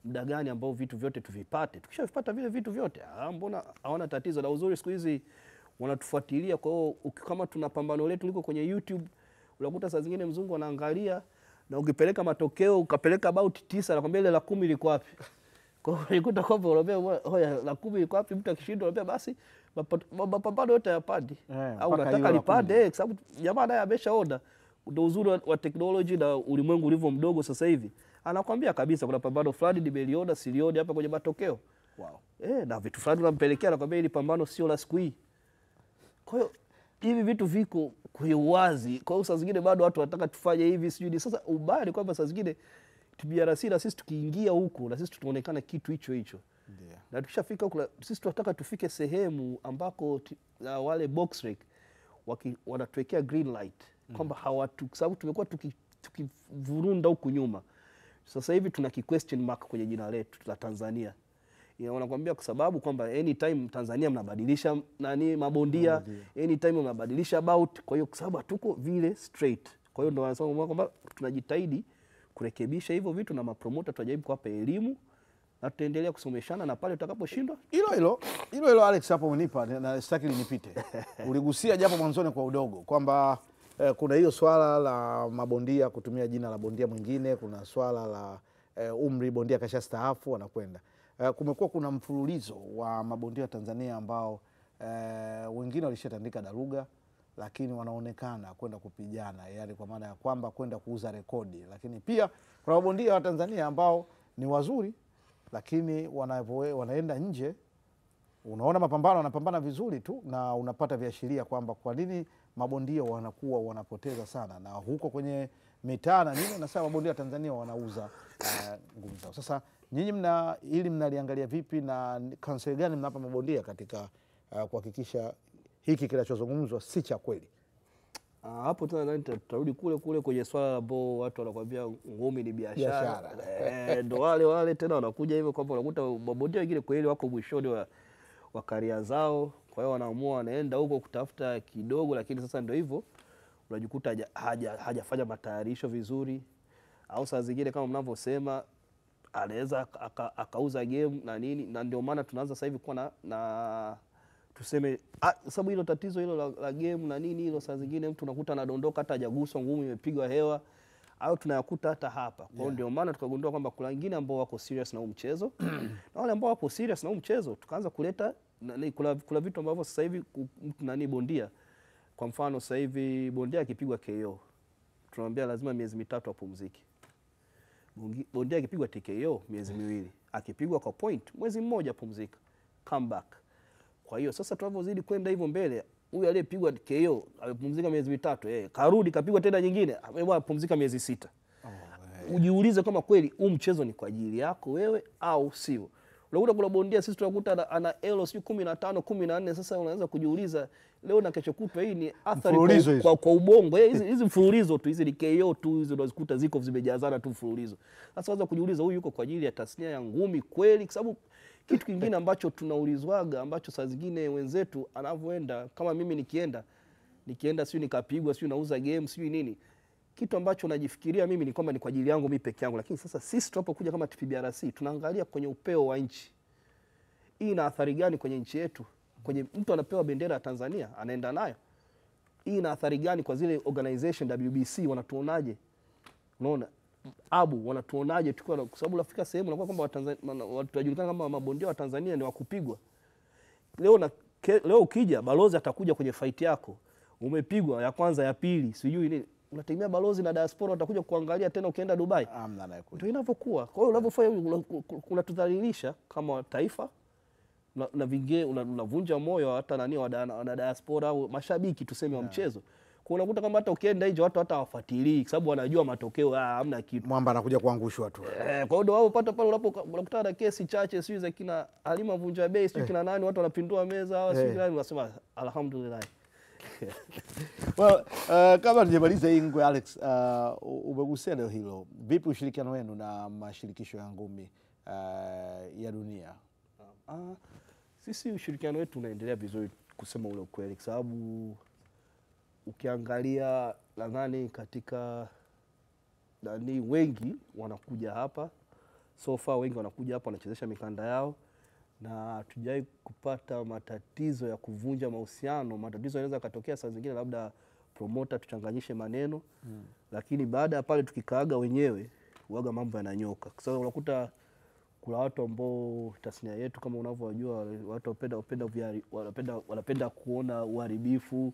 muda gani ambao vitu vyote tuvipate. Tukishavipata vile vitu vyote, mbona hawana tatizo. Na uzuri siku hizi wanatufuatilia. Kwa hiyo kama tuna pambano letu liko kwenye YouTube, unakuta saa zingine mzungu anaangalia na ukipeleka matokeo ukapeleka about 9 nakwambia ile la 10 liko wapi? Kwa hiyo unikuta kwamba unaambia hoya la 10 liko wapi, mtu akishindwa unaambia basi mapambano yote yapandi au unataka lipande kwa sababu jamaa naye ameshaona. Ndio uzuri wa teknolojia na ulimwengu ulivyo mdogo sasa hivi. Anakuambia kabisa kuna pambano fulani nimeliona silioni hapa kwenye matokeo.
Wow.
Na vitu fulani unampelekea anakuambia ili pambano sio la siku hii. Kwa hiyo hivi vitu viko kwa uwazi. Kwa hiyo saa zingine bado watu wanataka tufanye hivi sijui. Sasa ubali kwamba saa zingine TBRC na sisi tukiingia huko na sisi tutaonekana kitu hicho hicho.
Ndio.
Na tukishafika huko sisi tunataka tufike sehemu ambako wale box rec wanatuwekea green light kwamba hawatu, sababu tumekuwa tukivurunda huku nyuma. Sasa hivi tuna question mark kwenye jina letu la Tanzania. Wanakuambia kwa sababu kwamba anytime Tanzania mnabadilisha mabondia, anytime mnabadilisha bout, kwa hiyo kwa sababu hatuko vile straight. Kwa hiyo ndio wanasema kwamba tunajitahidi kurekebisha hivyo vitu na mapromoter tunajaribu kuwapa elimu na tutaendelea kusomeshana na pale tutakaposhindwa.
Hilo Alex hapo umenipa na sitaki linipite. Uligusia japo mwanzoni kwa udogo kwamba kuna hiyo swala la mabondia kutumia jina la bondia mwingine, kuna swala la umri bondia kashastaafu anakwenda. Kumekuwa kuna mfululizo wa mabondia wa Tanzania ambao wengine walishatandika daruga lakini wanaonekana kwenda kupigana, yani kwa maana ya kwamba kwenda kuuza rekodi. Lakini pia kuna mabondia wa Tanzania ambao ni wazuri lakini wanaenda nje, unaona mapambano wanapambana vizuri tu na unapata viashiria kwamba kwa nini mabondia wanakuwa wanapoteza sana, na huko kwenye mitaa na nini nasema mabondia wa Tanzania wanauza nguvu zao. Sasa nyinyi ili mnaliangalia vipi na kansel gani mnapa mabondia katika kuhakikisha hiki kinachozungumzwa si cha kweli?
Hapo tena tutarudi kule kwenye swala ambao watu wanakuambia ngumi ni biashara. Ndio wale tena wanakuja hivyo kwamba unakuta mabondia wengine kweli wako mwishoni wa karia zao, kwa hiyo wanaamua wanaenda huko kutafuta kidogo, lakini sasa ndio hivyo unajikuta hajafanya matayarisho vizuri, au saa zingine kama mnavyosema anaweza akauza game na nini, na ndio maana tunaanza sasa hivi kuwa na tuseme sababu hilo tatizo hilo la game na nini hilo, saa zingine mtu unakuta anadondoka hata hajaguswa, ngumi imepigwa hewa, au tunayakuta hata hapa. Kwa hiyo ndio maana tukagundua kwamba kuna wengine ambao wako serious na huu mchezo na wale ambao wako serious na huu mchezo tukaanza kuleta kuna vitu ambavyo sasa hivi bondia, kwa mfano sasa hivi bondia akipigwa KO tunamwambia lazima miezi 3 apumzike. Bondia akipigwa TKO miezi 2, akipigwa kwa point mwezi 1 apumzika, come back. Kwa hiyo sasa tunapozidi kwenda hivyo mbele, huyu aliyepigwa KO amepumzika miezi 3, karudi kapigwa tena nyingine, amepumzika miezi 6. Ujiulize kama kweli huu mchezo ni kwa ajili yako wewe au sio. Unakuta kuna bondia sisi tunakuta ana elo sio 15 14, sasa unaanza kujiuliza leo na kesho kutwa hii ni athari kwa ubongo. Hizi mfululizo tu, hizi ni KO tu, hizo unazikuta ziko zimejazana tu mfululizo. Sasa waanza kujiuliza huyu yuko kwa ajili ya tasnia ya ngumi kweli? Kwa sababu kitu kingine ambacho tunaulizwaga ambacho saa zingine wenzetu anavyoenda, kama mimi nikienda sio nikapigwa sio nauza game sio nini, kitu ambacho najifikiria mimi ni kwamba ni kwa ajili yangu mimi peke yangu. Lakini sasa sisi tunapokuja kama TPBRC tunaangalia kwenye upeo wa nchi, hii ina athari gani kwenye nchi yetu? Kwenye mtu anapewa bendera ya Tanzania anaenda nayo, hii ina athari gani kwa zile organization WBC wanatuonaje? Unaona Abu wanatuonaje? Tukua kwa sababu unafika sehemu unakuwa kwamba watu wajulikana kama mabondia wa Tanzania ni wakupigwa. Leo ukija balozi atakuja kwenye fight yako, umepigwa ya kwanza ya pili sijui nini, unategemea balozi na diaspora watakuja kuangalia tena ukienda Dubai? Ndio inavyokuwa. Kwa hiyo unavyofanya unatudhalilisha kama taifa na vingie unavunja moyo hata wana diaspora au mashabiki tuseme wa mchezo. Kwa unakuta kama hata ukienda nje watu hata hawafuatilii kwa sababu wanajua matokeo hamna kitu.
Mwamba anakuja kuangushwa tu.
Kwa hiyo ndio wao pata pale unakutana na kesi chache sio za kina Halima Vunja Bei sio kina nani, watu wanapindua meza au sio nani, unasema alhamdulillah.
Well, kama tujemaliza hii ngwe Alex, umegusia leo hilo. Vipi ushirikiano wenu na mashirikisho ya ngumi ya dunia?
Sisi ushirikiano wetu unaendelea vizuri kusema ule ukweli, kwa sababu ukiangalia nadhani katika wengi wanakuja hapa so far, wengi wanakuja hapa wanachezesha mikanda yao na tujai kupata matatizo ya kuvunja mahusiano. Matatizo yanaweza katokea saa zingine labda promoter tuchanganyishe maneno lakini baada ya pale tukikaaga wenyewe huaga mambo yananyoka. Kwa sababu unakuta kuna watu ambao tasnia yetu kama unavyojua watu wanapenda kuona uharibifu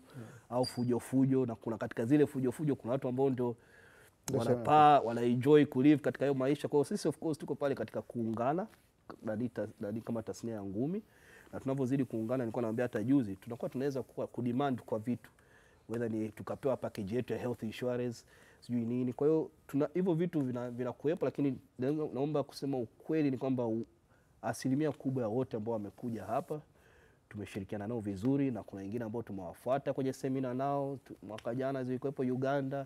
au fujo, na kuna katika zile fujo kuna watu ambao ndio wanaenjoy kulive katika hiyo maisha. Kwa hiyo sisi of course tuko pale katika kuungana kama tasnia ya ngumi, na tunavyozidi kuungana, nilikuwa naambia hata juzi, tunakuwa tunaweza kudemand kwa vitu, whether ni tukapewa package yetu ya health insurance sijui nini. Kwa hiyo hivyo vitu vinakuwepo, lakini naomba kusema ukweli ni kwamba asilimia kubwa ya wote ambao wamekuja hapa tumeshirikiana nao vizuri, na kuna wengine ambao tumewafuata kwenye semina nao. Mwaka jana zilikuwepo Uganda,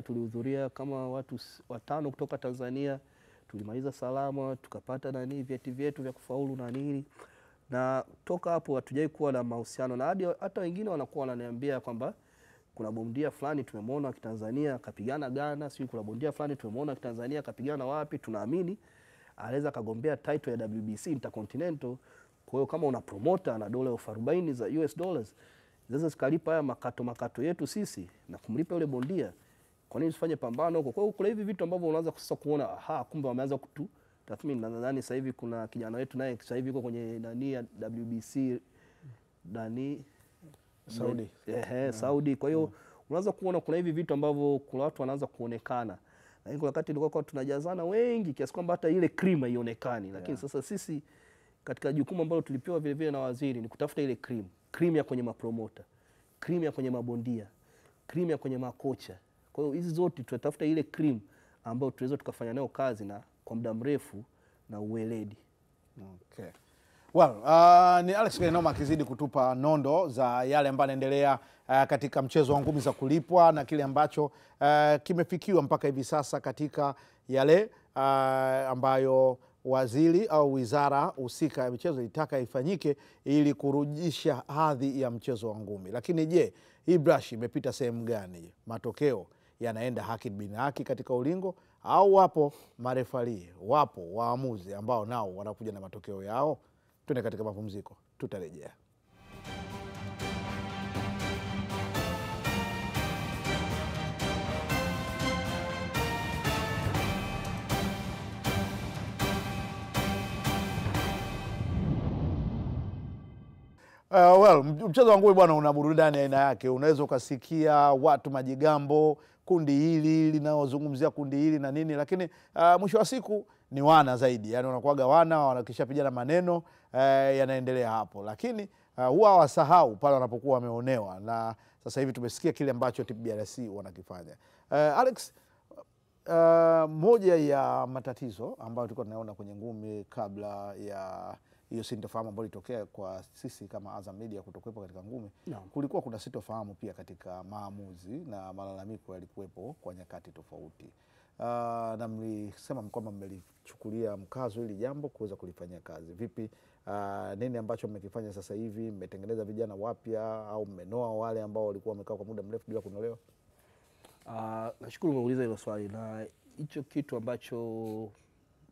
tulihudhuria kama watu 5 kutoka Tanzania, tulimaliza salama, tukapata vyeti vyetu vya kufaulu na nini, na toka hapo hatujai kuwa na mahusiano, na hata wengine wanakuwa wananiambia kwamba kuna bondia fulani tumemwona wa Kitanzania kapigana Ghana, sio kuna bondia fulani tumemwona wa Kitanzania kapigana wapi, tunaamini anaweza kagombea title ya WBC Intercontinental. Kwa hiyo kama una promoter na dola 40 za US dollars zinaweza zikalipa haya makato yetu sisi na kumlipa yule bondia, kwa nini usifanye pambano huko? Kwa hiyo kuna hivi vitu ambavyo unaanza sasa kuona kumbe wameanza tathmini. Nadhani sasa hivi kuna kijana wetu naye sasa hivi yuko kwenye ya WBC
Saudi.
Saudi. Kwa hiyo unaanza kuona kuna hivi vitu ambavyo kuna watu wanaanza kuonekana, lakini kwa wakati ilikuwa tunajazana wengi kiasi kwamba hata ile cream haionekani, lakini sasa sisi katika jukumu ambalo tulipewa vile vile na waziri ni kutafuta ile cream ya kwenye mapromota, cream ya kwenye mabondia, cream ya kwenye makocha. Kwa hiyo hizi zote tunatafuta ile cream ambayo tunaweza tukafanya nayo kazi na kwa muda mrefu na uweledi.
Okay. Well, ni Alex Kainoma akizidi kutupa nondo za yale ambayo yanaendelea katika mchezo wa ngumi za kulipwa na kile ambacho kimefikiwa mpaka hivi sasa katika yale ambayo waziri au wizara husika ya michezo ilitaka ifanyike ili kurudisha hadhi ya mchezo wa ngumi. Lakini je, hii brush imepita sehemu gani? Matokeo yanaenda haki bin haki katika ulingo, au wapo marefali, wapo waamuzi ambao nao wanakuja na matokeo yao? Tuende katika mapumziko, tutarejea. Mchezo wa ngumi bwana una burudani aina yake. Unaweza ukasikia watu majigambo, kundi hili linaozungumzia kundi hili na nini, lakini mwisho wa siku ni wana zaidi. Yaani wanakuaga wanakishapigana maneno yanaendelea hapo. Lakini huwa wasahau pale wanapokuwa wameonewa, na sasa hivi tumesikia kile ambacho TPBRC wanakifanya. Alex, moja ya matatizo ambayo tulikuwa tunaona kwenye ngumi kabla ya hiyo sintofahamu ambayo ilitokea kwa sisi kama Azam Media kutokuwepo katika ngumi, kulikuwa kuna sintofahamu pia katika maamuzi na malalamiko yalikuwepo kwa nyakati tofauti. Na mlisema kwamba mmelichukulia mkazo hili jambo kuweza kulifanyia kazi. Vipi, nini ambacho mmekifanya sasa hivi? Mmetengeneza vijana wapya au mmenoa wale ambao walikuwa wamekaa kwa muda mrefu bila kunolewa?
Nashukuru umeuliza hilo swali, na hicho kitu ambacho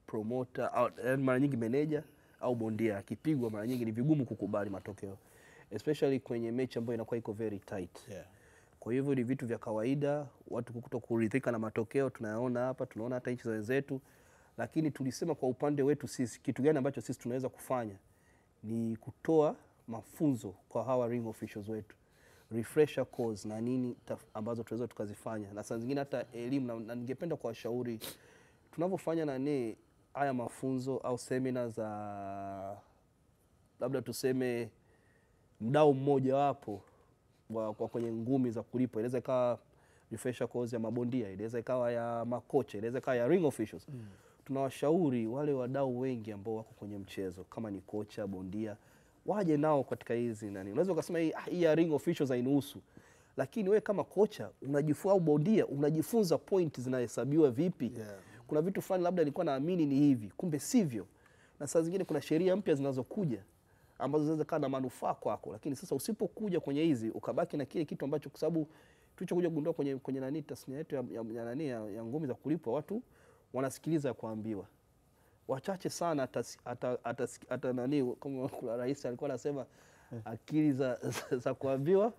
promoter au mara nyingi manager au bondia akipigwa mara nyingi ni vigumu kukubali matokeo, especially kwenye mechi ambayo inakuwa iko very tight. Kwa hivyo ni vitu vya kawaida watu kutokuridhika na matokeo, tunayaona hapa, tunaona hata nchi za wenzetu. Lakini tulisema kwa upande wetu sisi kitu gani ambacho sisi tunaweza kufanya ni kutoa mafunzo kwa hawa ring officials wetu, refresher course na nini ambazo tunaweza tukazifanya, na saa zingine hata elimu. Na ningependa kuwashauri tunavyofanya haya mafunzo au semina za labda tuseme mdau mmoja wapo kwa kwenye ngumi za kulipwa, inaweza ikawa refresher course ya mabondia, inaweza ikawa ya makocha, inaweza ikawa ya ring officials. Tunawashauri wale wadau wengi ambao wako kwenye mchezo, kama ni kocha, bondia, waje nao katika hizi unaweza ukasema hii ya ring officials hainihusu, lakini wewe kama kocha unajifunza, au bondia unajifunza point zinahesabiwa vipi. Kuna vitu fulani labda nilikuwa naamini ni hivi, kumbe sivyo. Na saa zingine kuna sheria mpya zinazokuja ambazo zinaweza kuwa na manufaa kwako, lakini sasa usipokuja kwenye hizi ukabaki na kile kitu ambacho, kwa sababu tulichokuja kugundua kwenye tasnia yetu ya ngumi za kulipwa, watu wanasikiliza kuambiwa. Wachache sana kama kuna rais alikuwa anasema akili za kuambiwa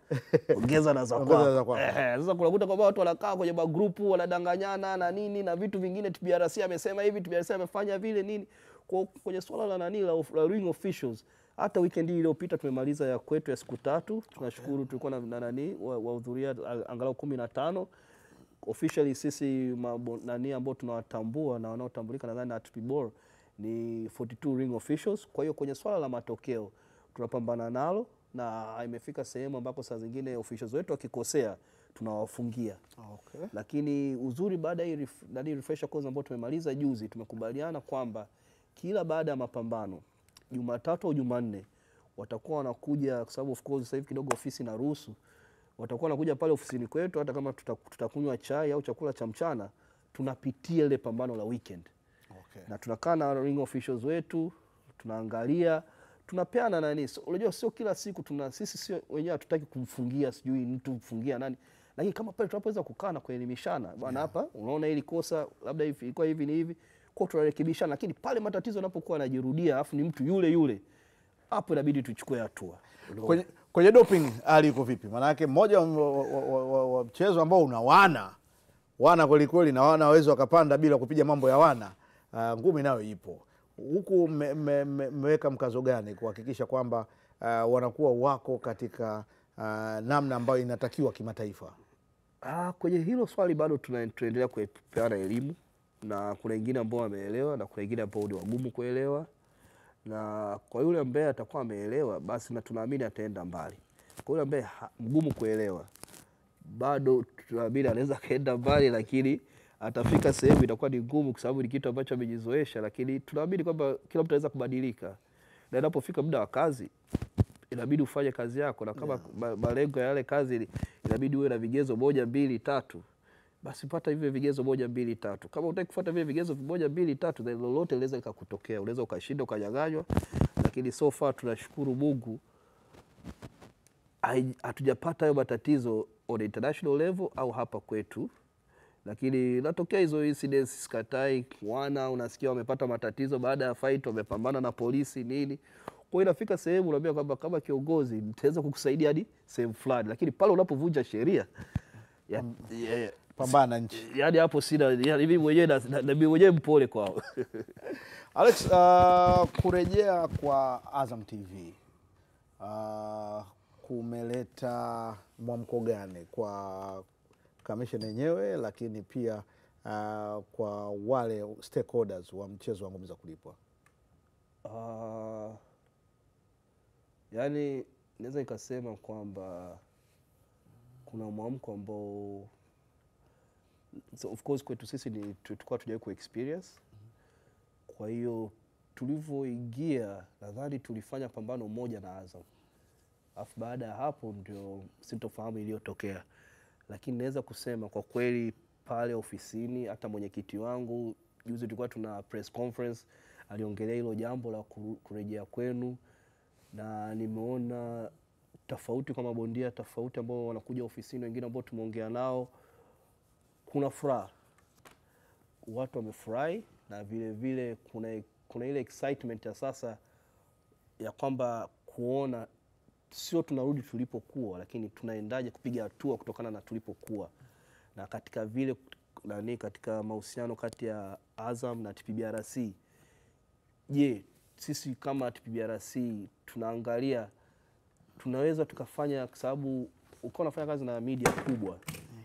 ongeza na za kwako. Sasa kunakuta kwamba watu wanakaa kwenye magrupu wanadanganyana na nini na vitu vingine, TBRC amesema hivi, TBRC amefanya vile nini. Kwenye swala la nani la ring officials, hata weekend hii iliyopita tumemaliza ya kwetu ya siku 3. Tunashukuru tulikuwa na nani wahudhuria angalau 15. Officially sisi nani ambao tunawatambua na wanaotambulika nadhani na TPBOR ni 42 ring officials. Kwa hiyo kwenye swala la matokeo tunapambana nalo, na imefika sehemu ambako saa zingine officials wetu wakikosea tunawafungia.
Okay.
Lakini uzuri baada ya refresher course ambao tumemaliza juzi, tumekubaliana kwamba kila baada ya mapambano Jumatatu au Jumanne watakuwa wanakuja, kwa sababu of course sasa hivi kidogo ofisi na ruhusu, watakuwa wanakuja pale ofisini kwetu, hata kama tutakunywa chai au chakula cha mchana, tunapitia ile pambano la weekend.
Okay.
Na tunakaa na ring officials wetu, tunaangalia, tunapeana nani. Unajua sio kila siku sisi sio wenyewe hatutaki kumfungia sijui mtu mfungia nani. Lakini kama pale tunapoweza kukaa na kuelimishana, bwana hapa unaona hili kosa labda hivi ilikuwa hivi ni hivi, kwa tunarekebishana. Lakini pale matatizo yanapokuwa yanajirudia afu ni mtu yule yule, hapo inabidi tuchukue hatua.
Kwenye doping hali iko vipi? Maana yake mmoja wa mchezo ambao una wana kweli kweli, na wana waweza wakapanda bila kupiga mambo ya wana, ngumi nayo ipo. Huku mmeweka mkazo gani kuhakikisha kwamba wanakuwa wako katika namna ambayo inatakiwa kimataifa?
Kwenye hilo swali bado tunaendelea kupeana elimu, na kuna wengine ambao wameelewa na kuna wengine ambao ni wagumu kuelewa, na kwa yule ambaye atakuwa ameelewa basi na tunaamini ataenda mbali. Kwa yule ambaye mgumu kuelewa bado tunaamini anaweza kaenda mbali, lakini atafika sehemu itakuwa ni ngumu kwa sababu ni kitu ambacho amejizoesha, lakini tunaamini kwamba kila mtu anaweza kubadilika. Na inapofika muda wa kazi inabidi ufanye kazi yako, na kama malengo ya yale kazi inabidi uwe na vigezo 1 2 3, basi pata hivyo vigezo 1 2 3. Kama unataka kufuata vile vigezo 1 2 3, then lolote linaweza likakutokea, unaweza ukashinda ukanyang'anywa. Lakini so far tunashukuru Mungu hatujapata hayo matatizo on international level au hapa kwetu. Lakini natokea hizo incidents, sikatai, unasikia wamepata matatizo baada ya fight, wamepambana na polisi nini. Kwa inafika sehemu unaambia kwamba kama kiongozi nitaweza kukusaidia hadi sehemu fulani, lakini pale unapovunja sheria
pambana nchi,
yaani hapo sina, yaani mimi mwenyewe na mimi mwenyewe mpole kwao.
Alex, kurejea kwa Azam TV kumeleta mwamko gani kwa commission yenyewe, lakini pia kwa wale stakeholders wa mchezo wa ngumi za kulipwa?
Yaani naweza nikasema kwamba kuna mwamko ambao of course kwetu sisi ni tulikuwa tujawahi ku-experience. Kwa hiyo tulivyoingia nadhani tulifanya pambano moja na Azam, afu baada ya hapo ndio sintofahamu iliyotokea. Lakini naweza kusema kwa kweli pale ofisini, hata mwenyekiti wangu juzi tulikuwa tuna press conference, aliongelea hilo jambo la kurejea kwenu, na nimeona tofauti kwa mabondia tofauti ambao wanakuja ofisini, wengine ambao tumeongea nao, kuna furaha, watu wamefurahi, na vile vile kuna ile excitement ya sasa ya kwamba kuona sio tunarudi tulipokuwa, lakini tunaendaje kupiga hatua kutokana na tulipokuwa. Na katika vile katika mahusiano kati ya Azam na TPBRC, je, sisi kama TPBRC tunaangalia tunaweza tukafanya, kwa sababu ukiwa unafanya kazi na media kubwa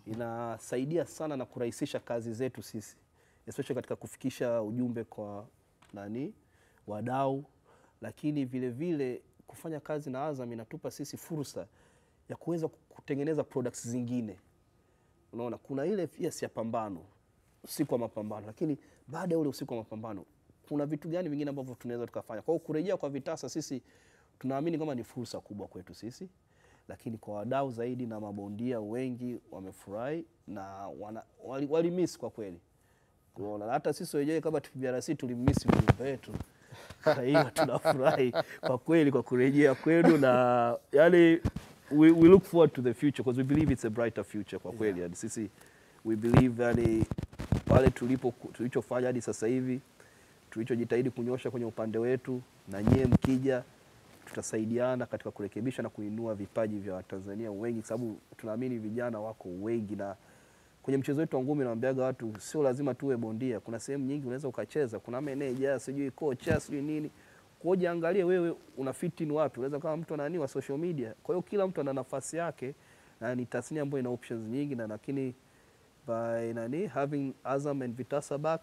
inasaidia sana na kurahisisha kazi zetu sisi, especially katika kufikisha ujumbe kwa wadau. Lakini vile vile kufanya kazi na Azam inatupa sisi fursa ya kuweza kutengeneza products zingine. Unaona kuna ile ya pambano, usiku wa mapambano, lakini baada ya ule usiku wa mapambano kuna vitu gani vingine ambavyo tunaweza tukafanya. Kwa hiyo kurejea kwa Vitasa sisi tunaamini kama ni fursa kubwa kwetu sisi, lakini kwa wadau zaidi na mabondia wengi wamefurahi na walimiss kwa kweli. Unaona hata sisi wenyewe kama TPBRC tulimiss ujumbe wetu. Kwa hiyo tunafurahi kwa kweli kwa kurejea kwenu, na yani we look forward to the future because we believe it's a brighter future kwa kweli. Yani sisi we believe yani pale tulichofanya hadi sasa hivi, tulichojitahidi kunyosha kwenye upande wetu, na nyie mkija tutasaidiana katika kurekebisha na kuinua vipaji vya Watanzania wengi, sababu tunaamini vijana wako wengi, na kwenye mchezo wetu wa ngumi naambiaga watu sio lazima tuwe bondia. Kuna sehemu nyingi unaweza ukacheza, kuna manager, sijui coach, sijui nini. Kwa hiyo angalie wewe una fit in wapi. Unaweza kama mtu anani wa social media. Kwa hiyo kila mtu ana nafasi yake, na ni tasnia ambayo ina options nyingi, na lakini by having Azam and Vitasa back,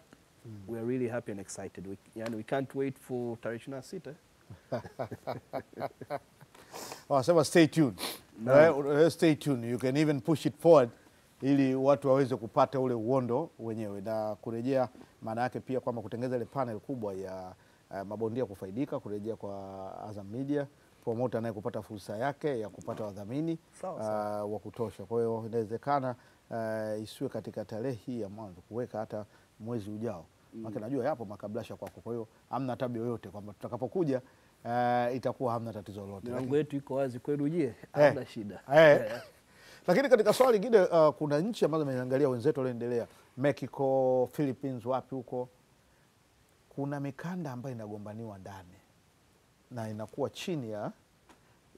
we are really happy and excited. We can't wait for tarehe 26.
Wanasema stay tuned. Stay tuned. You can even push it forward ili watu waweze kupata ule uondo wenyewe, na kurejea maana yake pia kwamba kutengeneza ile panel kubwa ya mabondia kufaidika, kurejea kwa Azam Media, promoter naye kupata fursa yake ya kupata wadhamini wa kutosha. Kwa hiyo inawezekana isiwe katika tarehe hii ya mwanzo, kuweka hata mwezi ujao. Maana najua yapo makablasha kwako. Kwa hiyo hamna tabu yoyote kwamba tutakapokuja itakuwa hamna tatizo lolote.
Milango yetu iko wazi kwenu, je? Hamna shida.
Lakini katika swali lingine, kuna nchi ambazo zimeangalia wenzetu walioendelea, Mexico, Philippines, wapi huko, kuna mikanda ambayo inagombaniwa ndani na inakuwa chini ya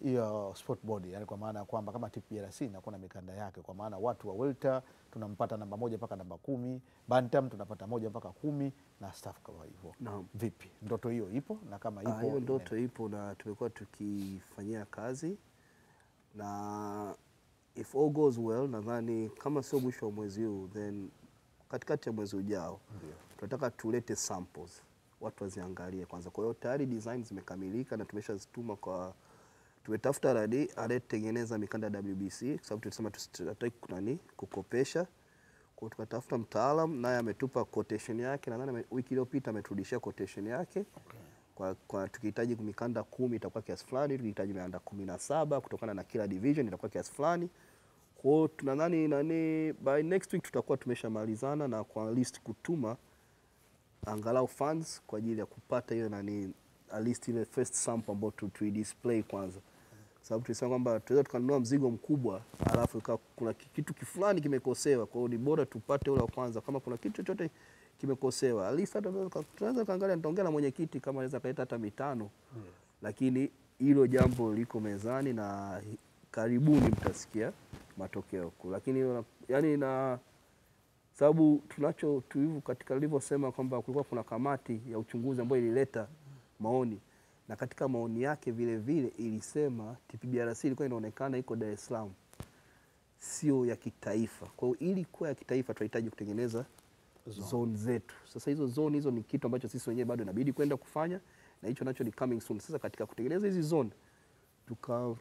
hiyo sport board, yani kwa maana kwamba kama TPLC inakuwa na mikanda yake, kwa maana watu wa welter tunampata namba 1 mpaka namba 10, bantam tunapata 1 mpaka 10 na staff kama hivyo. Vipi, ndoto hiyo ipo? Na kama ipo,
hiyo ndoto ipo na tumekuwa tukifanyia kazi, na if all goes well, nadhani kama sio mwisho wa mwezi huu, then katikati ya mwezi ujao tunataka tulete samples watu waziangalie kwanza. Kwa hiyo tayari design zimekamilika na tumeshazituma kwa, tumetafuta radi aliyetengeneza mikanda WBC, kwa sababu tulisema tutaki kukopesha. Kwa hiyo tukatafuta mtaalamu, naye ametupa quotation yake, na nadhani wiki iliyopita ameturudishia quotation yake. Kwa tukihitaji mikanda 10 itakuwa kiasi fulani, tukihitaji mikanda 17 kutokana na kila division itakuwa kiasi fulani. Kwa hiyo tunadhani by next week tutakuwa tumeshamalizana na kwa list kutuma angalau funds kwa ajili ya kupata hiyo at least ile first sample ambayo tu display kwanza. Sababu tulisema kwamba tunaweza tukanunua mzigo mkubwa alafu kuna kitu kifulani kimekosewa. Kwa hiyo ni bora tupate ule wa kwanza, kama kuna kitu chochote kimekosewa. At least tunaweza kaangalia, nitaongea na mwenyekiti kama anaweza kaleta hata 5. Lakini hilo jambo liko mezani na karibuni mtasikia matokeo. Lakini yani na sababu tulivu katika nilivyosema kwamba kulikuwa kuna kamati ya uchunguzi ambayo ilileta maoni, na katika maoni yake vile vile ilisema TPBRC ilikuwa inaonekana iko Dar es Salaam, sio ya kitaifa. Kwa hiyo ili kuwa ya kitaifa tunahitaji kutengeneza zone zetu. Sasa hizo zone hizo ni kitu ambacho sisi wenyewe bado inabidi kwenda kufanya, na hicho nacho ni coming soon. Sasa katika kutengeneza hizi zone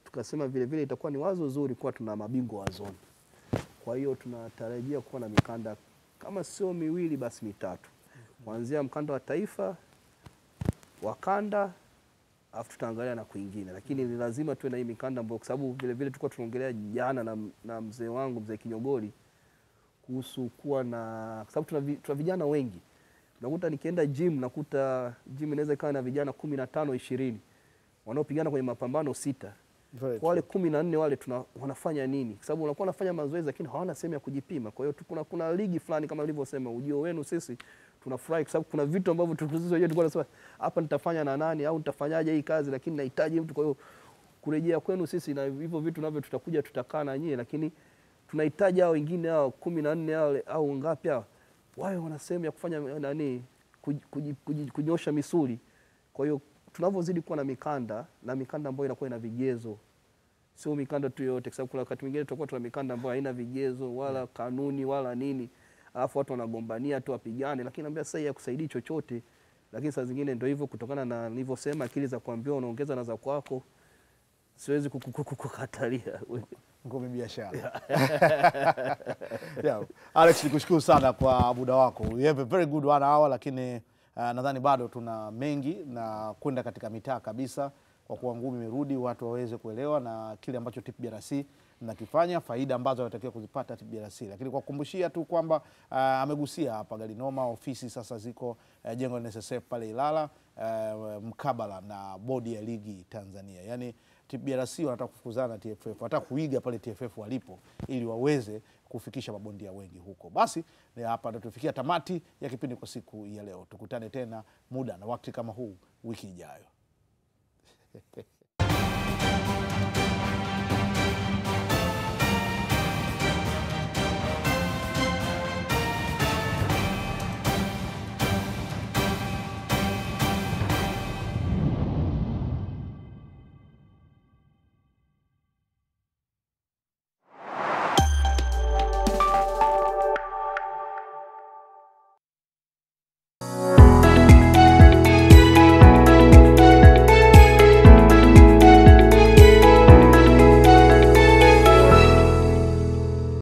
tukasema vile vile itakuwa ni wazo zuri kwa tuna mabingwa wa zone. Kwa hiyo tunatarajia kuwa na mikanda kama sio 2 basi 3. Kuanzia mkanda wa taifa, wa kanda, afu tutaangalia na kwingine. Lakini ni lazima tuwe na hii mikanda ambayo, kwa sababu vile vile tulikuwa tunaongelea jana na mzee wangu mzee Kinyogoli kuhusu kuwa na, kwa sababu tuna vijana wengi. Nakuta nikienda gym nakuta gym inaweza ikawa na vijana 15 20 wanaopigana kwenye mapambano 6. Kwa wale 14 wale wanafanya nini? Kwa sababu wanakuwa wanafanya mazoezi lakini hawana sehemu ya kujipima. Kwa hiyo kuna ligi fulani kama nilivyosema, ujio wenu sisi tunafurahi kwa sababu kuna vitu ambavyo sisi wenyewe tulikuwa tunasema hapa nitafanya na nani au nitafanyaje hii kazi, lakini nahitaji mtu. Kwa hiyo kurejea kwenu sisi na hivyo vitu navyo tutakuja tutakaa na nyie, lakini tunahitaji hao wengine hao 14 hao au ngapi hao wao wana sehemu ya kufanya kunyosha misuli. Kwa hiyo tunavyozidi kuwa na mikanda ambayo inakuwa ina vigezo, sio mikanda tu yote, kwa sababu kuna wakati mwingine tutakuwa tuna mikanda ambayo haina vigezo wala kanuni wala nini, alafu watu wanagombania tu wapigane, lakini naambia sasa ya kusaidia chochote. Lakini saa zingine ndio hivyo, kutokana na nilivyosema akili za kuambiwa unaongeza na za kwako, siwezi kukatalia
ngome biashara. Alex, nikushukuru sana kwa muda wako. We have a very good 1 hour, lakini nadhani bado tuna mengi na kwenda katika mitaa kabisa, kwa kuwa ngumi imerudi, watu waweze kuelewa na kile ambacho TPBRC mnakifanya, faida ambazo wanatakiwa kuzipata TPBRC. Lakini kwa kukumbushia tu kwamba amegusia hapa Galinoma, ofisi sasa ziko jengo la NSSF pale Ilala, mkabala na bodi ya ligi Tanzania. Yani TPBRC wanataka kufukuzana na TFF, wanataka kuiga pale TFF walipo ili waweze kufikisha mabondia wengi huko. Basi ni hapa ndo tufikia tamati ya kipindi kwa siku ya leo. Tukutane tena muda na wakati kama huu wiki ijayo.